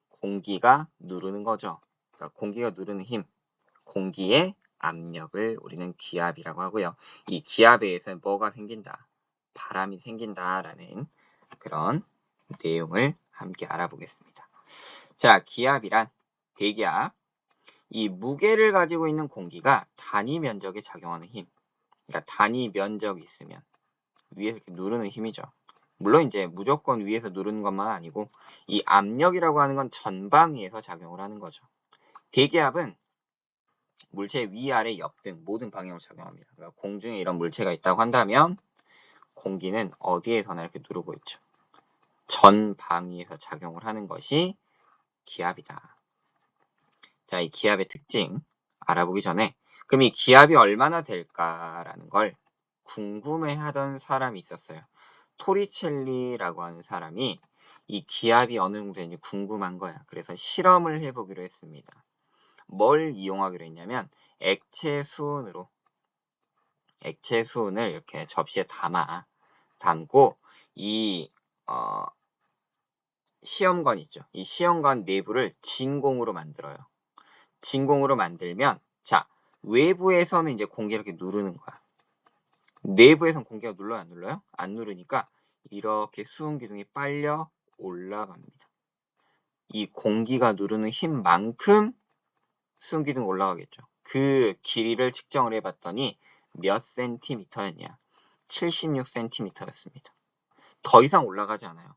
공기가 누르는 거죠. 그러니까 공기가 누르는 힘, 공기의 압력을 우리는 기압이라고 하고요. 이 기압에 의해서 뭐가 생긴다? 바람이 생긴다라는 그런 내용을 함께 알아보겠습니다. 자, 기압이란 대기압, 이 무게를 가지고 있는 공기가 단위 면적에 작용하는 힘, 그러니까 단위 면적이 있으면 위에서 이렇게 누르는 힘이죠. 물론 이제 무조건 위에서 누르는 것만 아니고 이 압력이라고 하는 건 전방위에서 작용을 하는 거죠. 대기압은 물체 위아래 옆등 모든 방향으로 작용합니다. 그러니까 공중에 이런 물체가 있다고 한다면 공기는 어디에서나 이렇게 누르고 있죠. 전방위에서 작용을 하는 것이 기압이다. 자, 이 기압의 특징 알아보기 전에 그럼 이 기압이 얼마나 될까라는 걸 궁금해하던 사람이 있었어요. 토리첼리라고 하는 사람이 이 기압이 어느 정도 되는지 궁금한 거야. 그래서 실험을 해보기로 했습니다. 뭘 이용하기로 했냐면 액체 수은을 이렇게 접시에 담고 이 시험관 있죠. 이 시험관 내부를 진공으로 만들어요. 진공으로 만들면 자, 외부에서는 이제 공기를 이렇게 누르는 거야. 내부에선 공기가 눌러요, 안 눌러요? 안 누르니까 이렇게 수은 기둥이 빨려 올라갑니다. 이 공기가 누르는 힘만큼 수은 기둥이 올라가겠죠. 그 길이를 측정을 해봤더니 몇 센티미터였냐? 76cm였습니다. 더 이상 올라가지 않아요.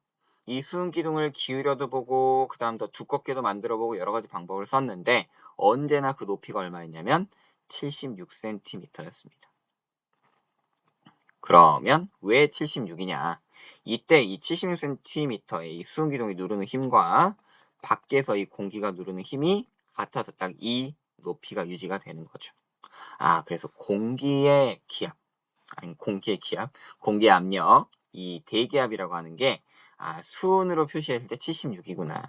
이 수은 기둥을 기울여도 보고 그 다음 더 두껍게도 만들어 보고 여러 가지 방법을 썼는데 언제나 그 높이가 얼마였냐면 76cm였습니다. 그러면 왜 76이냐? 이때 이 76cm의 이 수은 기둥이 누르는 힘과 밖에서 이 공기가 누르는 힘이 같아서 딱 이 높이가 유지가 되는 거죠. 그래서 공기의 기압, 공기의 압력, 이 대기압이라고 하는 게 수은으로 표시했을 때 76이구나.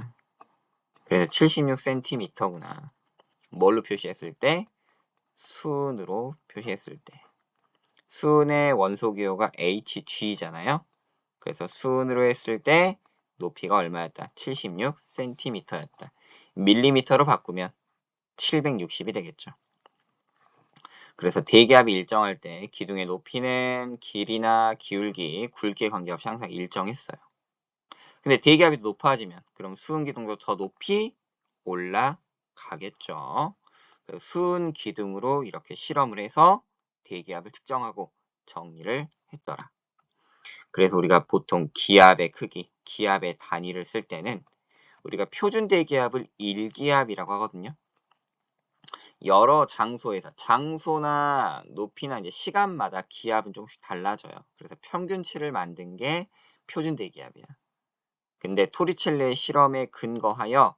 그래서 76cm구나. 뭘로 표시했을 때? 수은으로 표시했을 때. 수은의 원소기호가 Hg잖아요. 그래서 수은으로 했을 때 높이가 얼마였다? 76cm였다. 밀리미터로 바꾸면 760이 되겠죠. 그래서 대기압이 일정할 때 기둥의 높이는 길이나 기울기, 굵기에 관계없이 항상 일정했어요. 근데 대기압이 높아지면 그럼 수은 기둥도 더 높이 올라가겠죠. 수은 기둥으로 이렇게 실험을 해서 대기압을 측정하고 정리를 했더라. 그래서 우리가 보통 기압의 크기, 기압의 단위를 쓸 때는 우리가 표준 대기압을 1기압이라고 하거든요. 여러 장소에서 장소나 높이나 이제 시간마다 기압은 조금씩 달라져요. 그래서 평균치를 만든 게 표준 대기압이야. 근데 토리첼리의 실험에 근거하여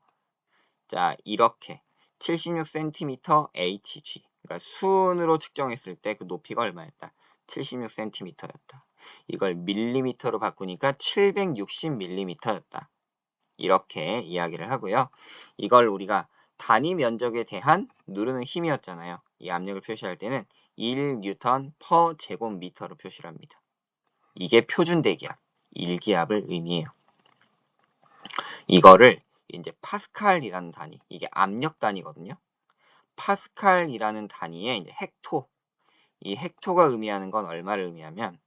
자 이렇게 76cm Hg 그러니까 수은으로 측정했을 때 그 높이가 얼마였다? 76cm였다. 이걸 밀리미터로 바꾸니까 760mm였다. 이렇게 이야기를 하고요. 이걸 우리가 단위 면적에 대한 누르는 힘이었잖아요. 이 압력을 표시할 때는 1N per 제곱미터로 표시를 합니다. 이게 표준 대기압, 1기압을 의미해요. 이거를 이제 파스칼이라는 단위, 이게 압력 단위거든요. 파스칼이라는 단위에 이제 헥토, 이 헥토가 의미하는 건 얼마를 의미하면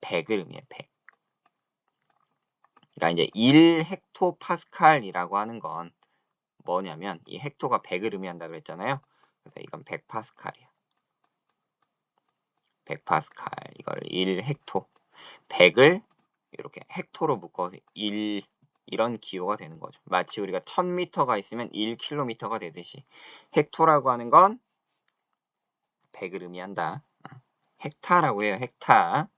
100을 의미해요. 100. 그러니까 이제 1헥토파스칼이라고 하는 건 뭐냐면 이 헥토가 100을 의미한다 그랬잖아요. 그래서 이건 100파스칼이야. 100파스칼 이걸 1헥토 100을 이렇게 헥토로 묶어서 1 이런 기호가 되는 거죠. 마치 우리가 1000m가 있으면 1km가 되듯이 헥토라고 하는 건 100을 의미한다. 헥타라고 해요. 헥타.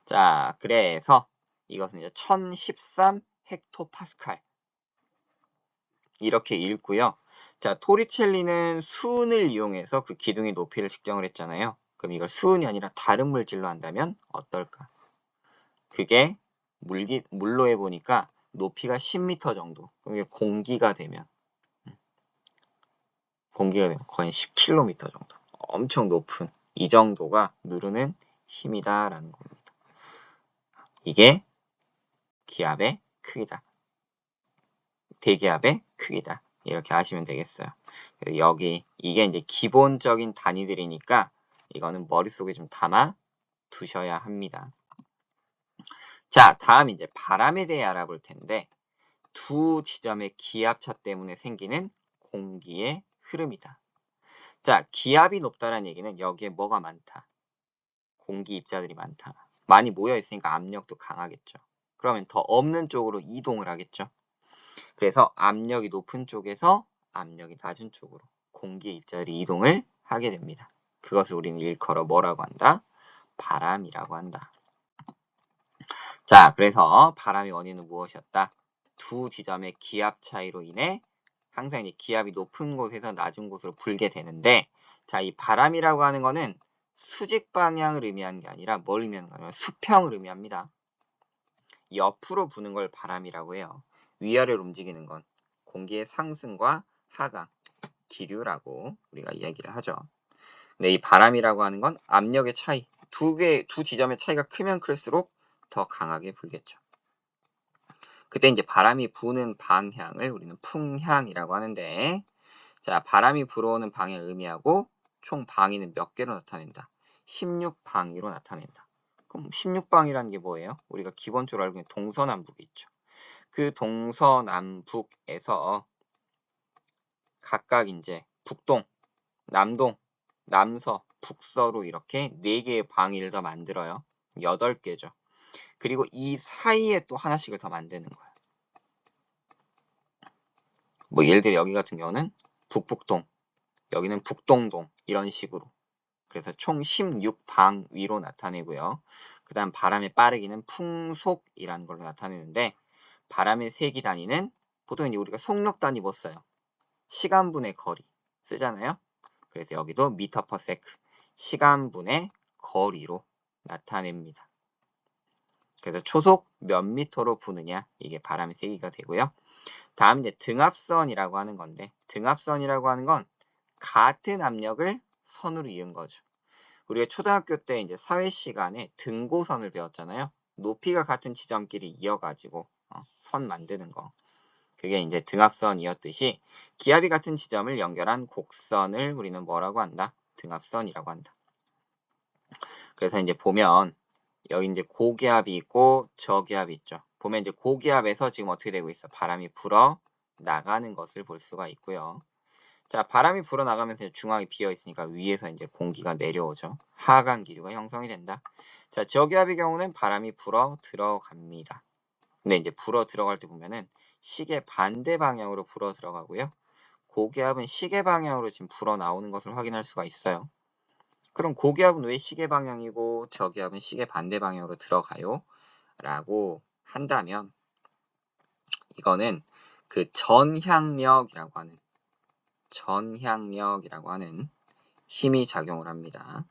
자, 그래서 이것은 이제 1013 헥토파스칼 이렇게 읽고요. 자, 토리첼리는 수은을 이용해서 그 기둥의 높이를 측정을 했잖아요. 그럼 이걸 수은이 아니라 다른 물질로 한다면 어떨까? 그게 물로 해보니까 높이가 10m 정도. 그럼 이게 공기가 되면 거의 10km 정도. 엄청 높은 이 정도가 누르는 힘이다라는 겁니다. 이게 기압의 크기다. 대기압의 크기다. 이렇게 아시면 되겠어요. 여기 이게 이제 기본적인 단위들이니까 이거는 머릿속에 좀 담아 두셔야 합니다. 자, 다음 이제 바람에 대해 알아볼 텐데 두 지점의 기압차 때문에 생기는 공기의 흐름이다. 자, 기압이 높다는 얘기는 여기에 뭐가 많다? 공기 입자들이 많다. 많이 모여 있으니까 압력도 강하겠죠. 그러면 더 없는 쪽으로 이동을 하겠죠. 그래서 압력이 높은 쪽에서 압력이 낮은 쪽으로 공기의 입자들이 이동을 하게 됩니다. 그것을 우리는 일컬어 뭐라고 한다? 바람이라고 한다. 자, 그래서 바람의 원인은 무엇이었다? 두 지점의 기압 차이로 인해 항상 이제 기압이 높은 곳에서 낮은 곳으로 불게 되는데 자, 이 바람이라고 하는 거는 수직 방향을 의미하는 게 아니라 뭘 의미하는 거냐면 수평을 의미합니다. 옆으로 부는 걸 바람이라고 해요. 위아래로 움직이는 건 공기의 상승과 하강, 기류라고 우리가 이야기를 하죠. 근데 이 바람이라고 하는 건 압력의 차이, 두 지점의 차이가 크면 클수록 더 강하게 불겠죠. 그때 이제 바람이 부는 방향을 우리는 풍향이라고 하는데 자, 바람이 불어오는 방향을 의미하고 총 방위는 몇 개로 나타낸다? 16방위로 나타낸다. 그럼 16방위라는 게 뭐예요? 우리가 기본적으로 알고 있는 동서남북이 있죠. 그 동서남북에서 각각 이제 북동, 남동, 남서, 북서로 이렇게 4개의 방위를 더 만들어요. 8개죠. 그리고 이 사이에 또 하나씩을 더 만드는 거예요. 뭐 예를 들어 여기 같은 경우는 북북동, 여기는 북동동 이런 식으로. 그래서 총 16방위로 나타내고요. 그 다음 바람의 빠르기는 풍속이라는 걸로 나타내는데 바람의 세기 단위는 보통 이제 우리가 속력 단위 못 써요. 시간분의 거리 쓰잖아요. 그래서 여기도 미터 퍼 세크 시간분의 거리로 나타냅니다. 그래서 초속 몇 미터로 부느냐 이게 바람의 세기가 되고요. 다음 이제 등압선이라고 하는 건데 등압선이라고 하는 건 같은 압력을 선으로 이은 거죠. 우리가 초등학교 때 이제 사회 시간에 등고선을 배웠잖아요. 높이가 같은 지점끼리 이어가지고 선 만드는 거. 그게 이제 등압선이었듯이 기압이 같은 지점을 연결한 곡선을 우리는 뭐라고 한다? 등압선이라고 한다. 그래서 이제 보면 여기 이제 고기압이 있고 저기압이 있죠. 보면 이제 고기압에서 지금 어떻게 되고 있어? 바람이 불어 나가는 것을 볼 수가 있고요. 자, 바람이 불어 나가면서 중앙이 비어 있으니까 위에서 이제 공기가 내려오죠. 하강 기류가 형성이 된다. 자, 저기압의 경우는 바람이 불어 들어갑니다. 근데 이제 불어 들어갈 때 보면은 시계 반대 방향으로 불어 들어가고요. 고기압은 시계 방향으로 지금 불어 나오는 것을 확인할 수가 있어요. 그럼 고기압은 왜 시계 방향이고 저기압은 시계 반대 방향으로 들어가요? 라고 한다면 이거는 그 전향력이라고 하는 힘이 작용을 합니다.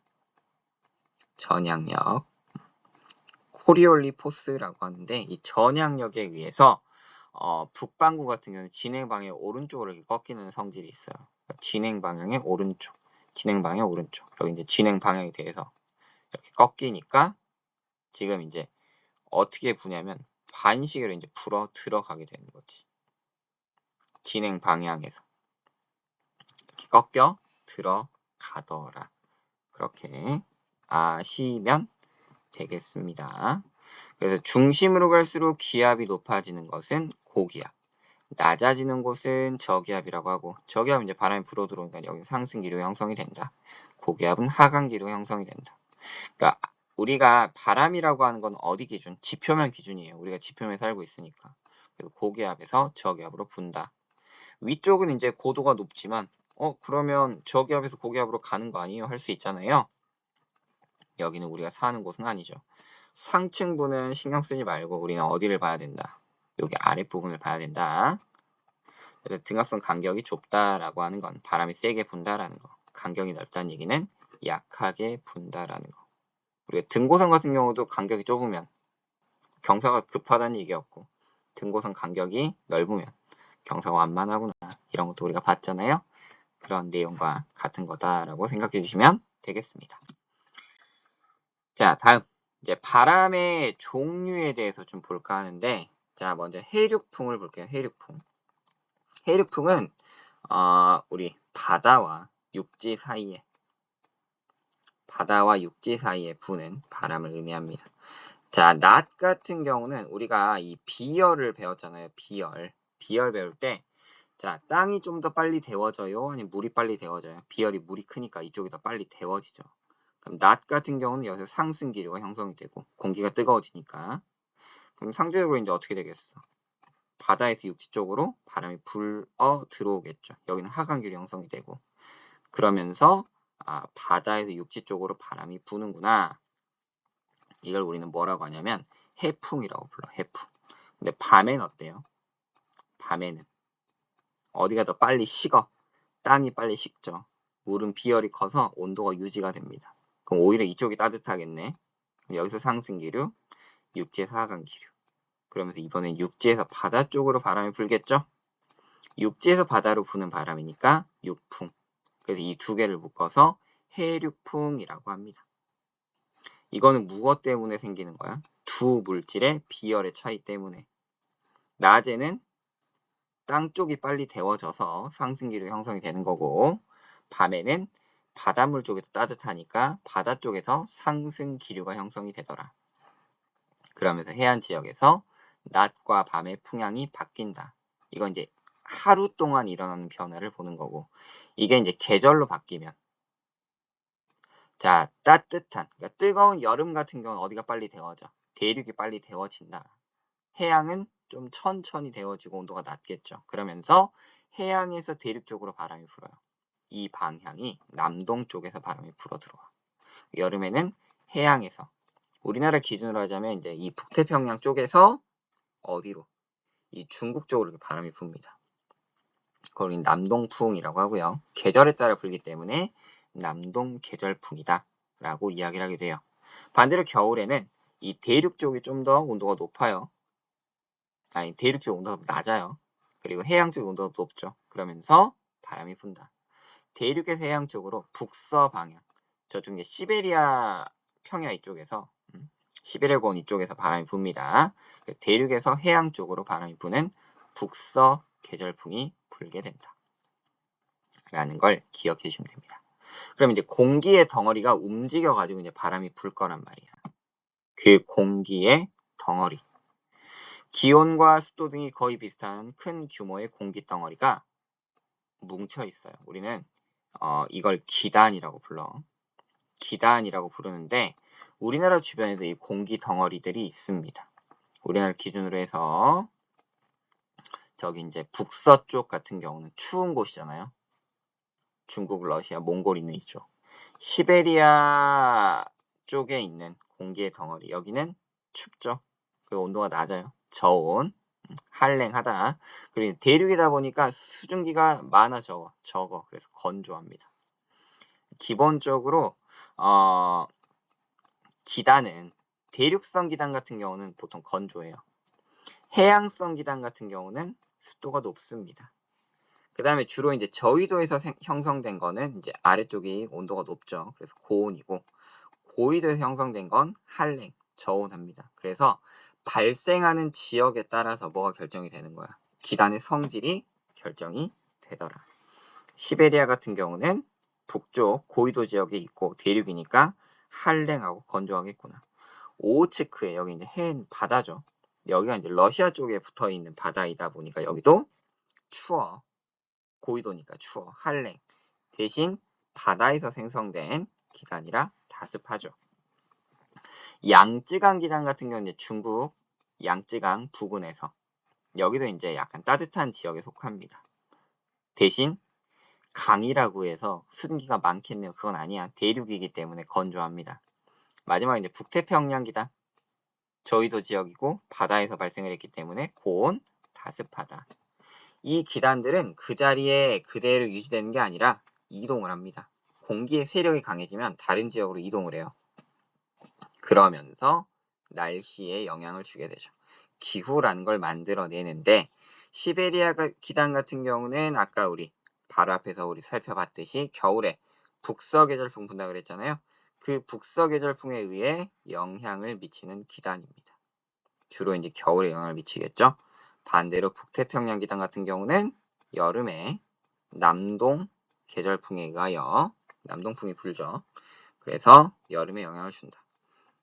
전향력. 코리올리 포스라고 하는데 이 전향력에 의해서 북반구 같은 경우는 진행 방향 오른쪽으로 이렇게 꺾이는 성질이 있어요. 그러니까 진행 방향의 오른쪽. 여기 이제 진행 방향에 대해서 이렇게 꺾이니까 지금 이제 어떻게 부냐면 반시계로 이제 불어 들어가게 되는 거지. 진행 방향에서 이렇게 꺾여 들어가더라. 그렇게 아시면 되겠습니다. 그래서 중심으로 갈수록 기압이 높아지는 것은 고기압, 낮아지는 곳은 저기압이라고 하고, 저기압은 이제 바람이 불어 들어오니까 여기 상승기류가 형성이 된다. 고기압은 하강기류가 형성이 된다. 그러니까 우리가 바람이라고 하는 건 어디 기준? 지표면 기준이에요. 우리가 지표면에 살고 있으니까. 그래서 고기압에서 저기압으로 분다. 위쪽은 이제 고도가 높지만 그러면 저기압에서 고기압으로 가는 거 아니에요? 할 수 있잖아요. 여기는 우리가 사는 곳은 아니죠. 상층부는 신경 쓰지 말고 우리는 어디를 봐야 된다. 여기 아랫부분을 봐야 된다. 그래서 등압선 간격이 좁다라고 하는 건 바람이 세게 분다라는 거. 간격이 넓다는 얘기는 약하게 분다라는 거. 우리가 등고선 같은 경우도 간격이 좁으면 경사가 급하다는 얘기였고 등고선 간격이 넓으면 경사가 완만하구나. 이런 것도 우리가 봤잖아요. 그런 내용과 같은 거다라고 생각해 주시면 되겠습니다. 자, 다음 이제 바람의 종류에 대해서 좀 볼까 하는데 자, 먼저 해륙풍을 볼게요. 해륙풍은 우리 바다와 육지 사이에 부는 바람을 의미합니다. 자, 낮 같은 경우는 우리가 이 비열을 배웠잖아요. 비열 배울 때 자, 땅이 좀 더 빨리 데워져요? 아니면 물이 빨리 데워져요? 비열이 물이 크니까 이쪽이 더 빨리 데워지죠. 그럼 낮 같은 경우는 여기서 상승기류가 형성이 되고 공기가 뜨거워지니까 그럼 상대적으로 이제 어떻게 되겠어? 바다에서 육지 쪽으로 바람이 불어 들어오겠죠. 여기는 하강기류 형성이 되고 그러면서 바다에서 육지 쪽으로 바람이 부는구나. 이걸 우리는 뭐라고 하냐면 해풍이라고 불러. 해풍. 근데 밤엔 어때요? 밤에는 어디가 더 빨리 식어? 땅이 빨리 식죠. 물은 비열이 커서 온도가 유지가 됩니다. 그럼 오히려 이쪽이 따뜻하겠네. 그럼 여기서 상승기류, 육지에서 하강기류. 그러면서 이번엔 육지에서 바다 쪽으로 바람이 불겠죠? 육지에서 바다로 부는 바람이니까 육풍. 그래서 이 두 개를 묶어서 해륙풍이라고 합니다. 이거는 무엇 때문에 생기는 거야? 두 물질의 비열의 차이 때문에. 낮에는 땅 쪽이 빨리 데워져서 상승기류 형성이 되는 거고 밤에는 바닷물 쪽이 더 따뜻하니까 바다 쪽에서 상승기류가 형성이 되더라. 그러면서 해안 지역에서 낮과 밤의 풍향이 바뀐다. 이건 이제 하루 동안 일어나는 변화를 보는 거고 이게 이제 계절로 바뀌면 자, 따뜻한, 그러니까 뜨거운 여름 같은 경우는 어디가 빨리 데워져? 대륙이 빨리 데워진다. 해양은 좀 천천히 데워지고 온도가 낮겠죠. 그러면서 해양에서 대륙 쪽으로 바람이 불어요. 이 방향이 남동 쪽에서 바람이 불어 들어와. 여름에는 해양에서 우리나라 기준으로 하자면 이제 이 북태평양 쪽에서 어디로? 이 중국 쪽으로 이렇게 바람이 붑니다. 그걸 우리는 남동풍이라고 하고요. 계절에 따라 불기 때문에 남동 계절풍이다 라고 이야기를 하게 돼요. 반대로 겨울에는 이 대륙 쪽이 좀 더 온도가 높아요. 대륙 쪽 온도가 낮아요. 그리고 해양 쪽 온도가 높죠. 그러면서 바람이 분다. 대륙에서 해양 쪽으로 북서 방향, 저쪽 이제 시베리아 평야 이쪽에서 시베리아권 이쪽에서 바람이 붑니다. 대륙에서 해양 쪽으로 바람이 부는 북서 계절풍이 불게 된다. 라는 걸 기억해 주시면 됩니다. 그럼 이제 공기의 덩어리가 움직여 가지고 이제 바람이 불 거란 말이야. 그 공기의 덩어리. 기온과 습도 등이 거의 비슷한 큰 규모의 공기 덩어리가 뭉쳐 있어요. 우리는 이걸 기단이라고 불러. 기단이라고 부르는데 우리나라 주변에도 이 공기 덩어리들이 있습니다. 우리나라 기준으로 해서 저기 이제 북서쪽 같은 경우는 추운 곳이잖아요. 중국, 러시아, 몽골 있는 이쪽. 시베리아 쪽에 있는 공기의 덩어리. 여기는 춥죠. 그 온도가 낮아요. 저온, 한랭하다. 그리고 대륙이다 보니까 수증기가 많아 적어. 그래서 건조합니다. 기본적으로 기단은 대륙성 기단 같은 경우는 보통 건조해요. 해양성 기단 같은 경우는 습도가 높습니다. 그 다음에 주로 이제 저위도에서 형성된 거는 이제 아래쪽이 온도가 높죠. 그래서 고온이고, 고위도에서 형성된 건 한랭, 저온합니다. 그래서 발생하는 지역에 따라서 뭐가 결정이 되는 거야. 기단의 성질이 결정이 되더라. 시베리아 같은 경우는 북쪽 고위도 지역에 있고 대륙이니까 한랭하고 건조하겠구나. 오호츠크에 여기 이제 해안 바다죠. 여기가 이제 러시아 쪽에 붙어 있는 바다이다 보니까 여기도 추워. 고위도니까 추워. 한랭. 대신 바다에서 생성된 기단이라 다습하죠. 양쯔강 기단 같은 경우는 이제 중국 양쯔강 부근에서 여기도 이제 약간 따뜻한 지역에 속합니다. 대신 강이라고 해서 수증기가 많겠네요. 그건 아니야. 대륙이기 때문에 건조합니다. 마지막으로 이제 북태평양 기단. 저위도 지역이고 바다에서 발생을 했기 때문에 고온, 다습하다. 이 기단들은 그 자리에 그대로 유지되는 게 아니라 이동을 합니다. 공기의 세력이 강해지면 다른 지역으로 이동을 해요. 그러면서 날씨에 영향을 주게 되죠. 기후라는 걸 만들어내는데 시베리아 기단 같은 경우는 아까 우리 바로 앞에서 우리 살펴봤듯이 겨울에 북서계절풍 분다 그랬잖아요. 그 북서계절풍에 의해 영향을 미치는 기단입니다. 주로 이제 겨울에 영향을 미치겠죠. 반대로 북태평양 기단 같은 경우는 여름에 남동 계절풍에 의하여 남동풍이 불죠. 그래서 여름에 영향을 준다.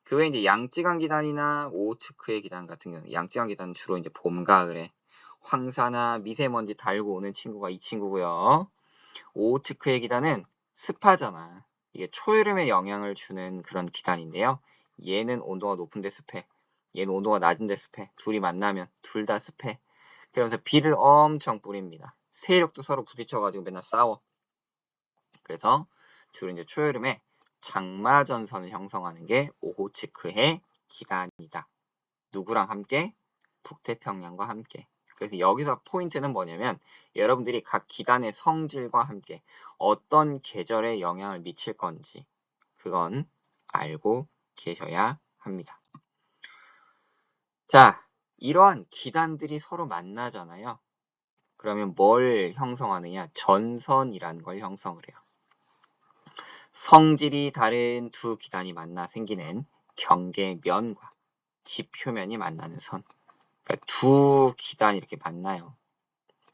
그 외에 이제 양쯔강 기단이나 오호츠크의 기단 같은 경우는 양쯔강 기단은 주로 이제 봄, 가을에 황사나 미세먼지 달고 오는 친구가 이 친구고요. 오호츠크의 기단은 습하잖아. 이게 초여름에 영향을 주는 그런 기단인데요. 얘는 온도가 높은데 습해. 얘는 온도가 낮은데 습해. 둘이 만나면 둘 다 습해. 그러면서 비를 엄청 뿌립니다. 세력도 서로 부딪혀가지고 맨날 싸워. 그래서 주로 이제 초여름에 장마전선을 형성하는 게 오호츠크해 기단이다. 누구랑 함께? 북태평양과 함께. 그래서 여기서 포인트는 뭐냐면 여러분들이 각 기단의 성질과 함께 어떤 계절에 영향을 미칠 건지 그건 알고 계셔야 합니다. 자, 이러한 기단들이 서로 만나잖아요. 그러면 뭘 형성하느냐? 전선이라는 걸 형성을 해요. 성질이 다른 두 기단이 만나 생기는 경계면과 지표면이 만나는 선. 그러니까 두 기단이 이렇게 만나요.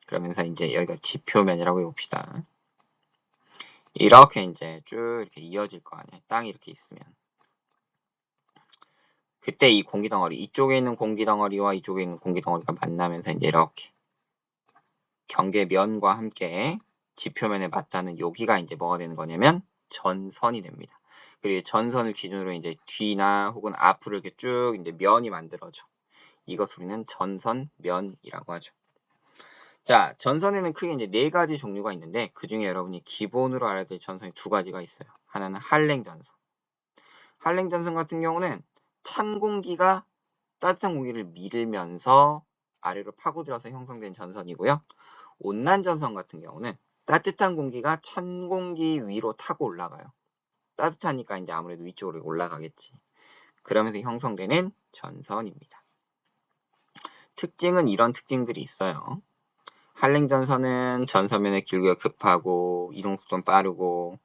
그러면서 이제 여기가 지표면이라고 해봅시다. 이렇게 이제 쭉 이렇게 이어질 거 아니에요. 땅이 이렇게 있으면. 그때 이 공기덩어리, 이쪽에 있는 공기덩어리와 이쪽에 있는 공기덩어리가 만나면서 이제 이렇게 경계면과 함께 지표면에 맞닿는 여기가 이제 뭐가 되는 거냐면 전선이 됩니다. 그리고 전선을 기준으로 이제 뒤나 혹은 앞으로 이렇게 쭉 이제 면이 만들어져. 이것을 우리는 전선면이라고 하죠. 자, 전선에는 크게 이제 네 가지 종류가 있는데 그 중에 여러분이 기본으로 알아야 될 전선이 두 가지가 있어요. 하나는 한랭전선. 한랭전선 같은 경우는 찬 공기가 따뜻한 공기를 밀면서 아래로 파고들어서 형성된 전선이고요. 온난전선 같은 경우는 따뜻한 공기가 찬 공기 위로 타고 올라가요. 따뜻하니까 이제 아무래도 위쪽으로 올라가겠지. 그러면서 형성되는 전선입니다. 특징은 이런 특징들이 있어요. 한랭전선은 전선면의 길이가 급하고 이동속도는 빠르고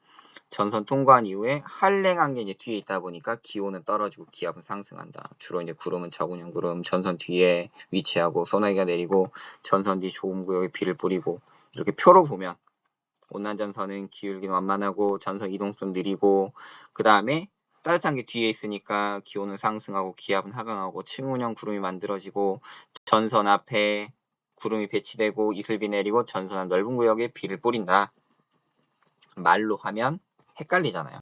전선 통과한 이후에 한랭한 게 이제 뒤에 있다 보니까 기온은 떨어지고 기압은 상승한다. 주로 이제 구름은 저군형 구름 전선 뒤에 위치하고 소나기가 내리고 전선 뒤 좁은 구역에 비를 뿌리고 이렇게 표로 보면 온난전선은 기울기는 완만하고 전선 이동속도는 느리고 그 다음에 따뜻한 게 뒤에 있으니까 기온은 상승하고 기압은 하강하고 층운형 구름이 만들어지고 전선 앞에 구름이 배치되고 이슬비 내리고 전선 앞 넓은 구역에 비를 뿌린다. 말로 하면 헷갈리잖아요.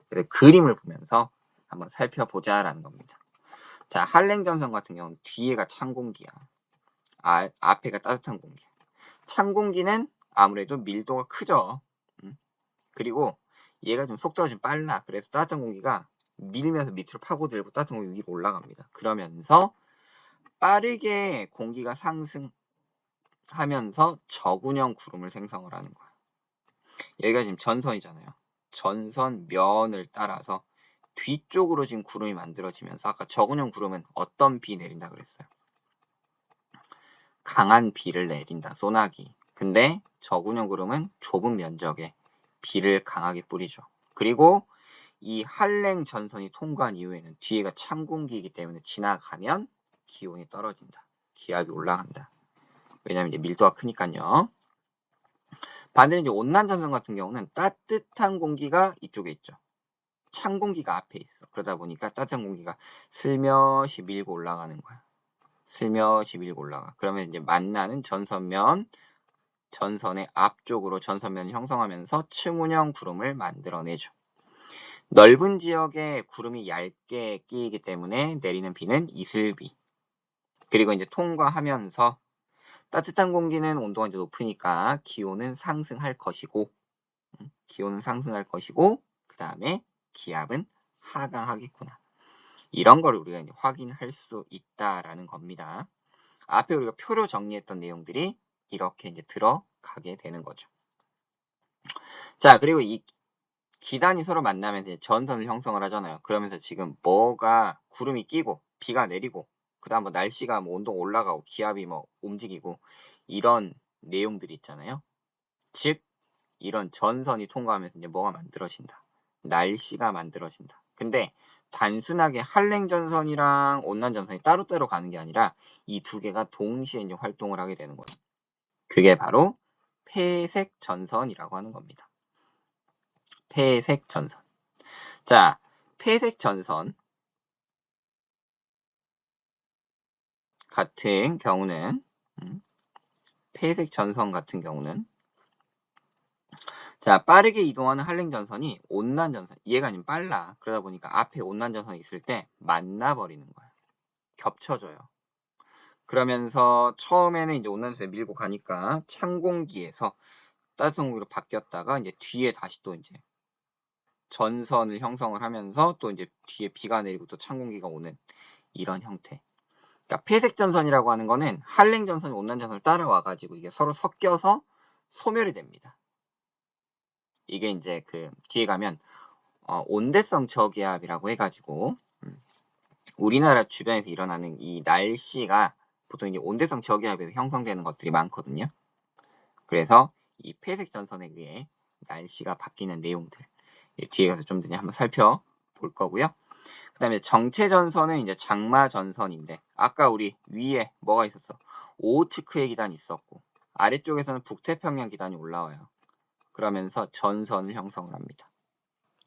그래서 그림을 보면서 한번 살펴보자라는 겁니다. 자, 한랭전선 같은 경우는 뒤에가 찬 공기야. 앞에가 따뜻한 공기. 찬 공기는 아무래도 밀도가 크죠. 그리고 얘가 좀 속도가 좀 빨라. 그래서 따뜻한 공기가 밀면서 밑으로 파고들고 따뜻한 공기 위로 올라갑니다. 그러면서 빠르게 공기가 상승하면서 저군형 구름을 생성을 하는 거야. 여기가 지금 전선이잖아요. 전선 면을 따라서 뒤쪽으로 지금 구름이 만들어지면서 아까 저군형 구름은 어떤 비 내린다 그랬어요? 강한 비를 내린다. 소나기. 근데 저군형 구름은 좁은 면적에 비를 강하게 뿌리죠. 그리고 이 한랭 전선이 통과한 이후에는 뒤에가 찬 공기이기 때문에 지나가면 기온이 떨어진다. 기압이 올라간다. 왜냐면 이제 밀도가 크니까요. 반대로 이제 온난 전선 같은 경우는 따뜻한 공기가 이쪽에 있죠. 찬 공기가 앞에 있어. 그러다 보니까 따뜻한 공기가 슬며시 밀고 올라가는 거야. 슬며시 밀고 올라가. 그러면 이제 만나는 전선의 앞쪽으로 전선면을 형성하면서 층운형 구름을 만들어내죠. 넓은 지역에 구름이 얇게 끼이기 때문에 내리는 비는 이슬비. 그리고 이제 통과하면서 따뜻한 공기는 온도가 이제 높으니까 기온은 상승할 것이고, 그 다음에 기압은 하강하겠구나. 이런 걸 우리가 이제 확인할 수 있다라는 겁니다. 앞에 우리가 표로 정리했던 내용들이 이렇게 이제 들어가게 되는 거죠. 자, 그리고 이 기단이 서로 만나면 이제 전선을 형성을 하잖아요. 그러면서 지금 뭐가 구름이 끼고 비가 내리고 그다음 뭐 날씨가 뭐 온도가 올라가고 기압이 뭐 움직이고 이런 내용들이 있잖아요. 즉 이런 전선이 통과하면서 이제 뭐가 만들어진다. 날씨가 만들어진다. 근데 단순하게 한랭전선이랑 온난전선이 따로따로 가는 게 아니라 이 두 개가 동시에 이제 활동을 하게 되는 거예요. 그게 바로 폐색전선이라고 하는 겁니다. 폐색전선. 자, 폐색전선 같은 경우는 자, 빠르게 이동하는 한랭전선이 온난전선, 얘가 좀 빨라. 그러다 보니까 앞에 온난전선이 있을 때 만나버리는 거야. 겹쳐져요. 그러면서 처음에는 이제 온난전선에 밀고 가니까 찬 공기에서 따뜻한 공기로 바뀌었다가 이제 뒤에 다시 또 이제 전선을 형성을 하면서 또 이제 뒤에 비가 내리고 또 찬 공기가 오는 이런 형태. 그러니까 폐색전선이라고 하는 거는 한랭전선이 온난전선을 따라와가지고 이게 서로 섞여서 소멸이 됩니다. 이게 이제 그 뒤에 가면 온대성 저기압이라고 해가지고 우리나라 주변에서 일어나는 이 날씨가 보통 이제 온대성 저기압에서 형성되는 것들이 많거든요. 그래서 이 폐색 전선에 의해 날씨가 바뀌는 내용들 뒤에 가서 좀 더 한번 살펴볼 거고요. 그 다음에 정체 전선은 이제 장마 전선인데 아까 우리 위에 뭐가 있었어? 오호츠크의 기단이 있었고 아래쪽에서는 북태평양 기단이 올라와요. 그러면서 전선을 형성을 합니다.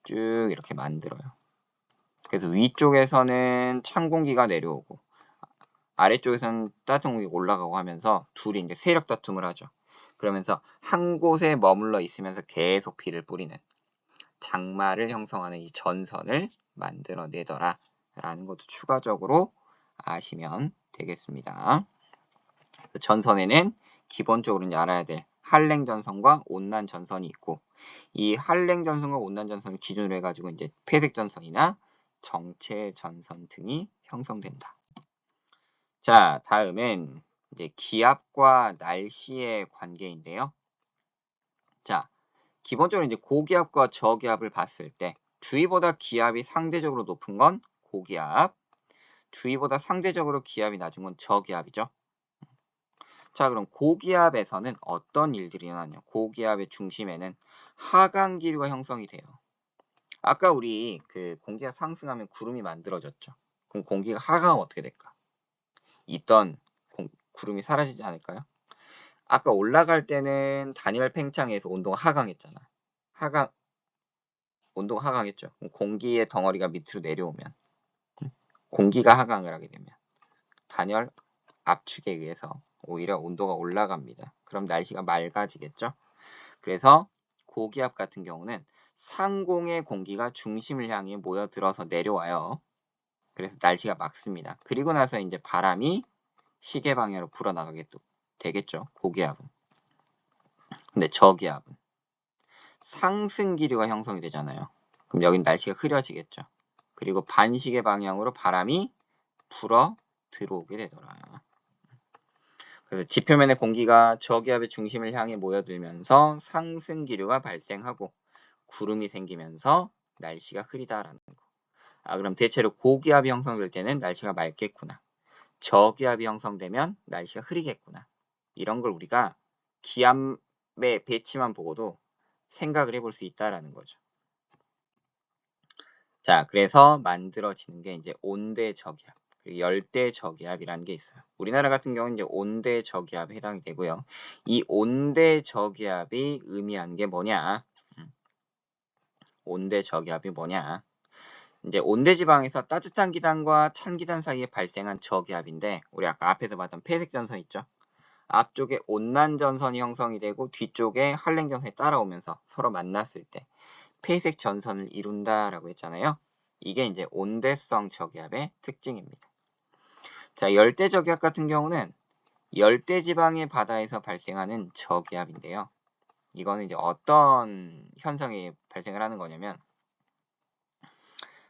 쭉 이렇게 만들어요. 그래서 위쪽에서는 찬 공기가 내려오고 아래쪽에서는 따뜻한 공기가 올라가고 하면서 둘이 이제 세력 다툼을 하죠. 그러면서 한 곳에 머물러 있으면서 계속 비를 뿌리는 장마를 형성하는 이 전선을 만들어내더라 라는 것도 추가적으로 아시면 되겠습니다. 전선에는 기본적으로 이제 알아야 될 한랭전선과 온난전선이 있고 이 한랭전선과 온난전선을 기준으로 해가지고 이제 폐색전선이나 정체전선 등이 형성된다. 자, 다음은 이제 기압과 날씨의 관계인데요. 자, 기본적으로 이제 고기압과 저기압을 봤을 때 주위보다 기압이 상대적으로 높은 건 고기압, 주위보다 상대적으로 기압이 낮은 건 저기압이죠. 자, 그럼 고기압에서는 어떤 일들이 일어나냐? 고기압의 중심에는 하강기류가 형성이 돼요. 아까 우리 그 공기가 상승하면 구름이 만들어졌죠. 그럼 공기가 하강하면 어떻게 될까? 있던 구름이 사라지지 않을까요? 아까 올라갈 때는 단열 팽창에서 온도가 하강했잖아. 온도가 하강했죠. 그럼 공기의 덩어리가 밑으로 내려오면 공기가 하강을 하게 되면 단열 압축에 의해서 오히려 온도가 올라갑니다. 그럼 날씨가 맑아지겠죠. 그래서 고기압 같은 경우는 상공의 공기가 중심을 향해 모여들어서 내려와요. 그래서 날씨가 맑습니다. 그리고 나서 이제 바람이 시계 방향으로 불어나가게 되겠죠. 고기압은. 근데 저기압은 상승 기류가 형성이 되잖아요. 그럼 여긴 날씨가 흐려지겠죠. 그리고 반시계 방향으로 바람이 불어 들어오게 되더라. 그래서 지표면의 공기가 저기압의 중심을 향해 모여들면서 상승 기류가 발생하고 구름이 생기면서 날씨가 흐리다라는 거. 그럼 대체로 고기압이 형성될 때는 날씨가 맑겠구나. 저기압이 형성되면 날씨가 흐리겠구나. 이런 걸 우리가 기압의 배치만 보고도 생각을 해볼 수 있다라는 거죠. 자, 그래서 만들어지는 게 이제 온대 저기압, 그리고 열대 저기압이라는 게 있어요. 우리나라 같은 경우는 이제 온대 저기압에 해당이 되고요. 이 온대 저기압이 의미하는 게 뭐냐? 온대 저기압이 뭐냐? 이제 온대 지방에서 따뜻한 기단과 찬 기단 사이에 발생한 저기압인데, 우리 아까 앞에서 봤던 폐색 전선 있죠? 앞쪽에 온난 전선이 형성이 되고 뒤쪽에 한랭 전선이 따라오면서 서로 만났을 때 폐색 전선을 이룬다라고 했잖아요. 이게 이제 온대성 저기압의 특징입니다. 자, 열대 저기압 같은 경우는 열대 지방의 바다에서 발생하는 저기압인데요. 이거는 이제 어떤 현상이 발생을 하는 거냐면,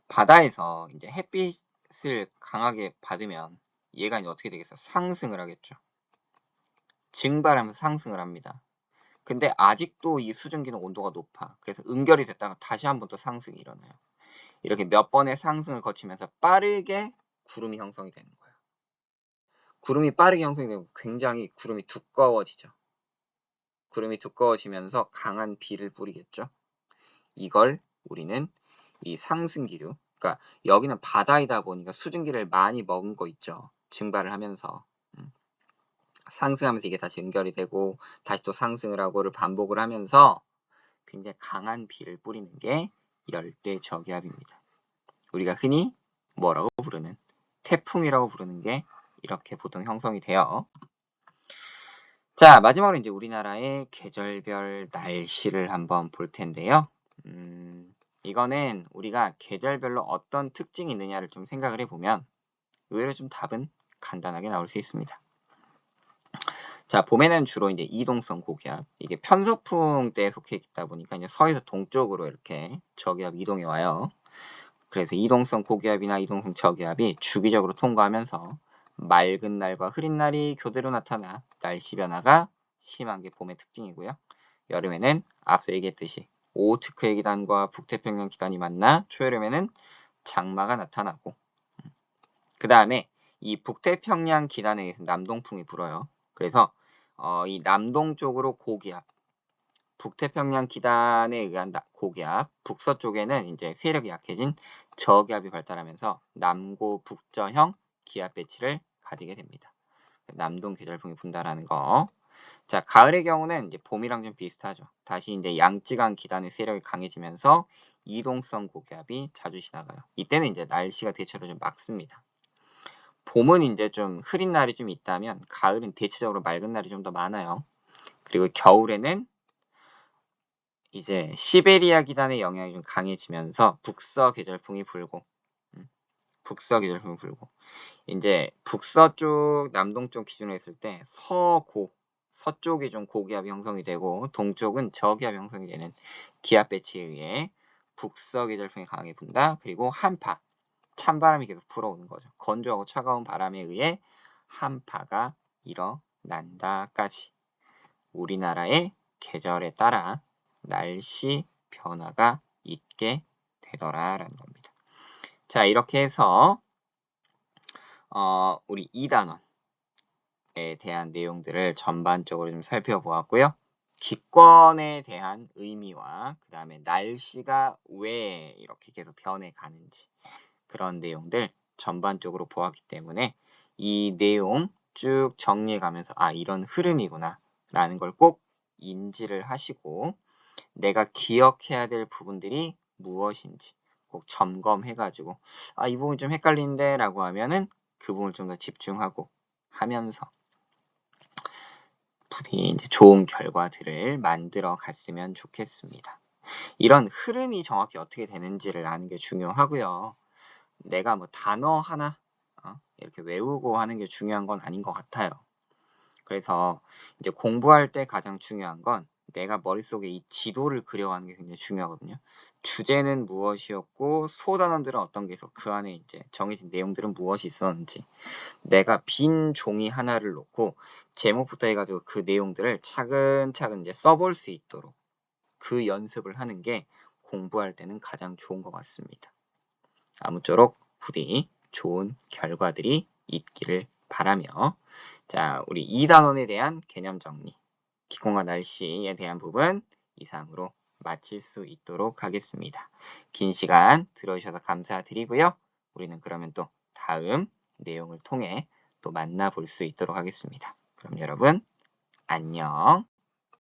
바다에서 이제 햇빛을 강하게 받으면 얘가 이제 어떻게 되겠어? 상승을 하겠죠. 증발하면서 상승을 합니다. 근데 아직도 이 수증기는 온도가 높아. 그래서 응결이 됐다가 다시 한번 또 상승이 일어나요. 이렇게 몇 번의 상승을 거치면서 빠르게 구름이 형성이 되는 거예요. 구름이 빠르게 형성이 되고 굉장히 구름이 두꺼워지죠. 구름이 두꺼워지면서 강한 비를 뿌리겠죠. 이걸 우리는 이 상승기류, 그러니까 여기는 바다이다 보니까 수증기를 많이 먹은 거 있죠. 증발을 하면서. 상승하면서 이게 다시 연결이 되고 다시 또 상승을 하고를 반복을 하면서 굉장히 강한 비를 뿌리는 게 열대 저기압입니다. 우리가 흔히 뭐라고 부르는 태풍이라고 부르는 게 이렇게 보통 형성이 돼요. 자, 마지막으로 이제 우리나라의 계절별 날씨를 한번 볼 텐데요. 이거는 우리가 계절별로 어떤 특징이 있느냐를 좀 생각을 해보면 의외로 좀 답은 간단하게 나올 수 있습니다. 자, 봄에는 주로 이제 이동성 고기압, 이게 편서풍 때에 속해 있다 보니까 이제 서에서 동쪽으로 이렇게 저기압 이동해 와요. 그래서 이동성 고기압이나 이동성 저기압이 주기적으로 통과하면서 맑은 날과 흐린 날이 교대로 나타나 날씨 변화가 심한 게 봄의 특징이고요. 여름에는 앞서 얘기했듯이 오호츠크의 기단과 북태평양 기단이 만나 초여름에는 장마가 나타나고, 그 다음에 이 북태평양 기단에 의해서 남동풍이 불어요. 그래서 이 남동쪽으로 고기압, 북태평양 기단에 의한 고기압, 북서쪽에는 이제 세력이 약해진 저기압이 발달하면서 남고 북저형 기압 배치를 가지게 됩니다. 남동 계절풍이 분다라는 거. 자, 가을의 경우는 이제 봄이랑 좀 비슷하죠. 다시 이제 양지강 기단의 세력이 강해지면서 이동성 고기압이 자주 지나가요. 이때는 이제 날씨가 대체로 좀 맑습니다. 봄은 이제 좀 흐린 날이 좀 있다면 가을은 대체적으로 맑은 날이 좀 더 많아요. 그리고 겨울에는 이제 시베리아 기단의 영향이 좀 강해지면서 북서 계절풍이 불고, 이제 북서쪽, 남동쪽 기준으로 했을 때 서쪽이 좀 고기압이 형성이 되고 동쪽은 저기압이 형성이 되는 기압 배치에 의해 북서 계절풍이 강하게 분다. 그리고 한파, 찬바람이 계속 불어오는 거죠. 건조하고 차가운 바람에 의해 한파가 일어난다까지 우리나라의 계절에 따라 날씨 변화가 있게 되더라라는 겁니다. 자, 이렇게 해서 우리 2단원에 대한 내용들을 전반적으로 좀 살펴보았고요. 기권에 대한 의미와 그 다음에 날씨가 왜 이렇게 계속 변해가는지 그런 내용들 전반적으로 보았기 때문에 이 내용 쭉 정리해가면서 이런 흐름이구나 라는 걸 꼭 인지를 하시고 내가 기억해야 될 부분들이 무엇인지 꼭 점검해가지고 이 부분 좀 헷갈리는데 라고 하면은 그 부분을 좀 더 집중하고 하면서 부디 이제 좋은 결과들을 만들어 갔으면 좋겠습니다. 이런 흐름이 정확히 어떻게 되는지를 아는 게 중요하고요. 내가 뭐 단어 하나 이렇게 외우고 하는 게 중요한 건 아닌 것 같아요. 그래서 이제 공부할 때 가장 중요한 건 내가 머릿속에 이 지도를 그려가는 게 굉장히 중요하거든요. 주제는 무엇이었고 소단원들은 어떤 게 있어 그 안에 이제 정해진 내용들은 무엇이 있었는지 내가 빈 종이 하나를 놓고 제목부터 해가지고 그 내용들을 차근차근 이제 써볼 수 있도록 그 연습을 하는 게 공부할 때는 가장 좋은 것 같습니다. 아무쪼록 부디 좋은 결과들이 있기를 바라며 자, 우리 2단원에 대한 개념 정리, 기온과 날씨에 대한 부분 이상으로 마칠 수 있도록 하겠습니다. 긴 시간 들어주셔서 감사드리고요. 우리는 그러면 또 다음 내용을 통해 또 만나볼 수 있도록 하겠습니다. 그럼 여러분 안녕.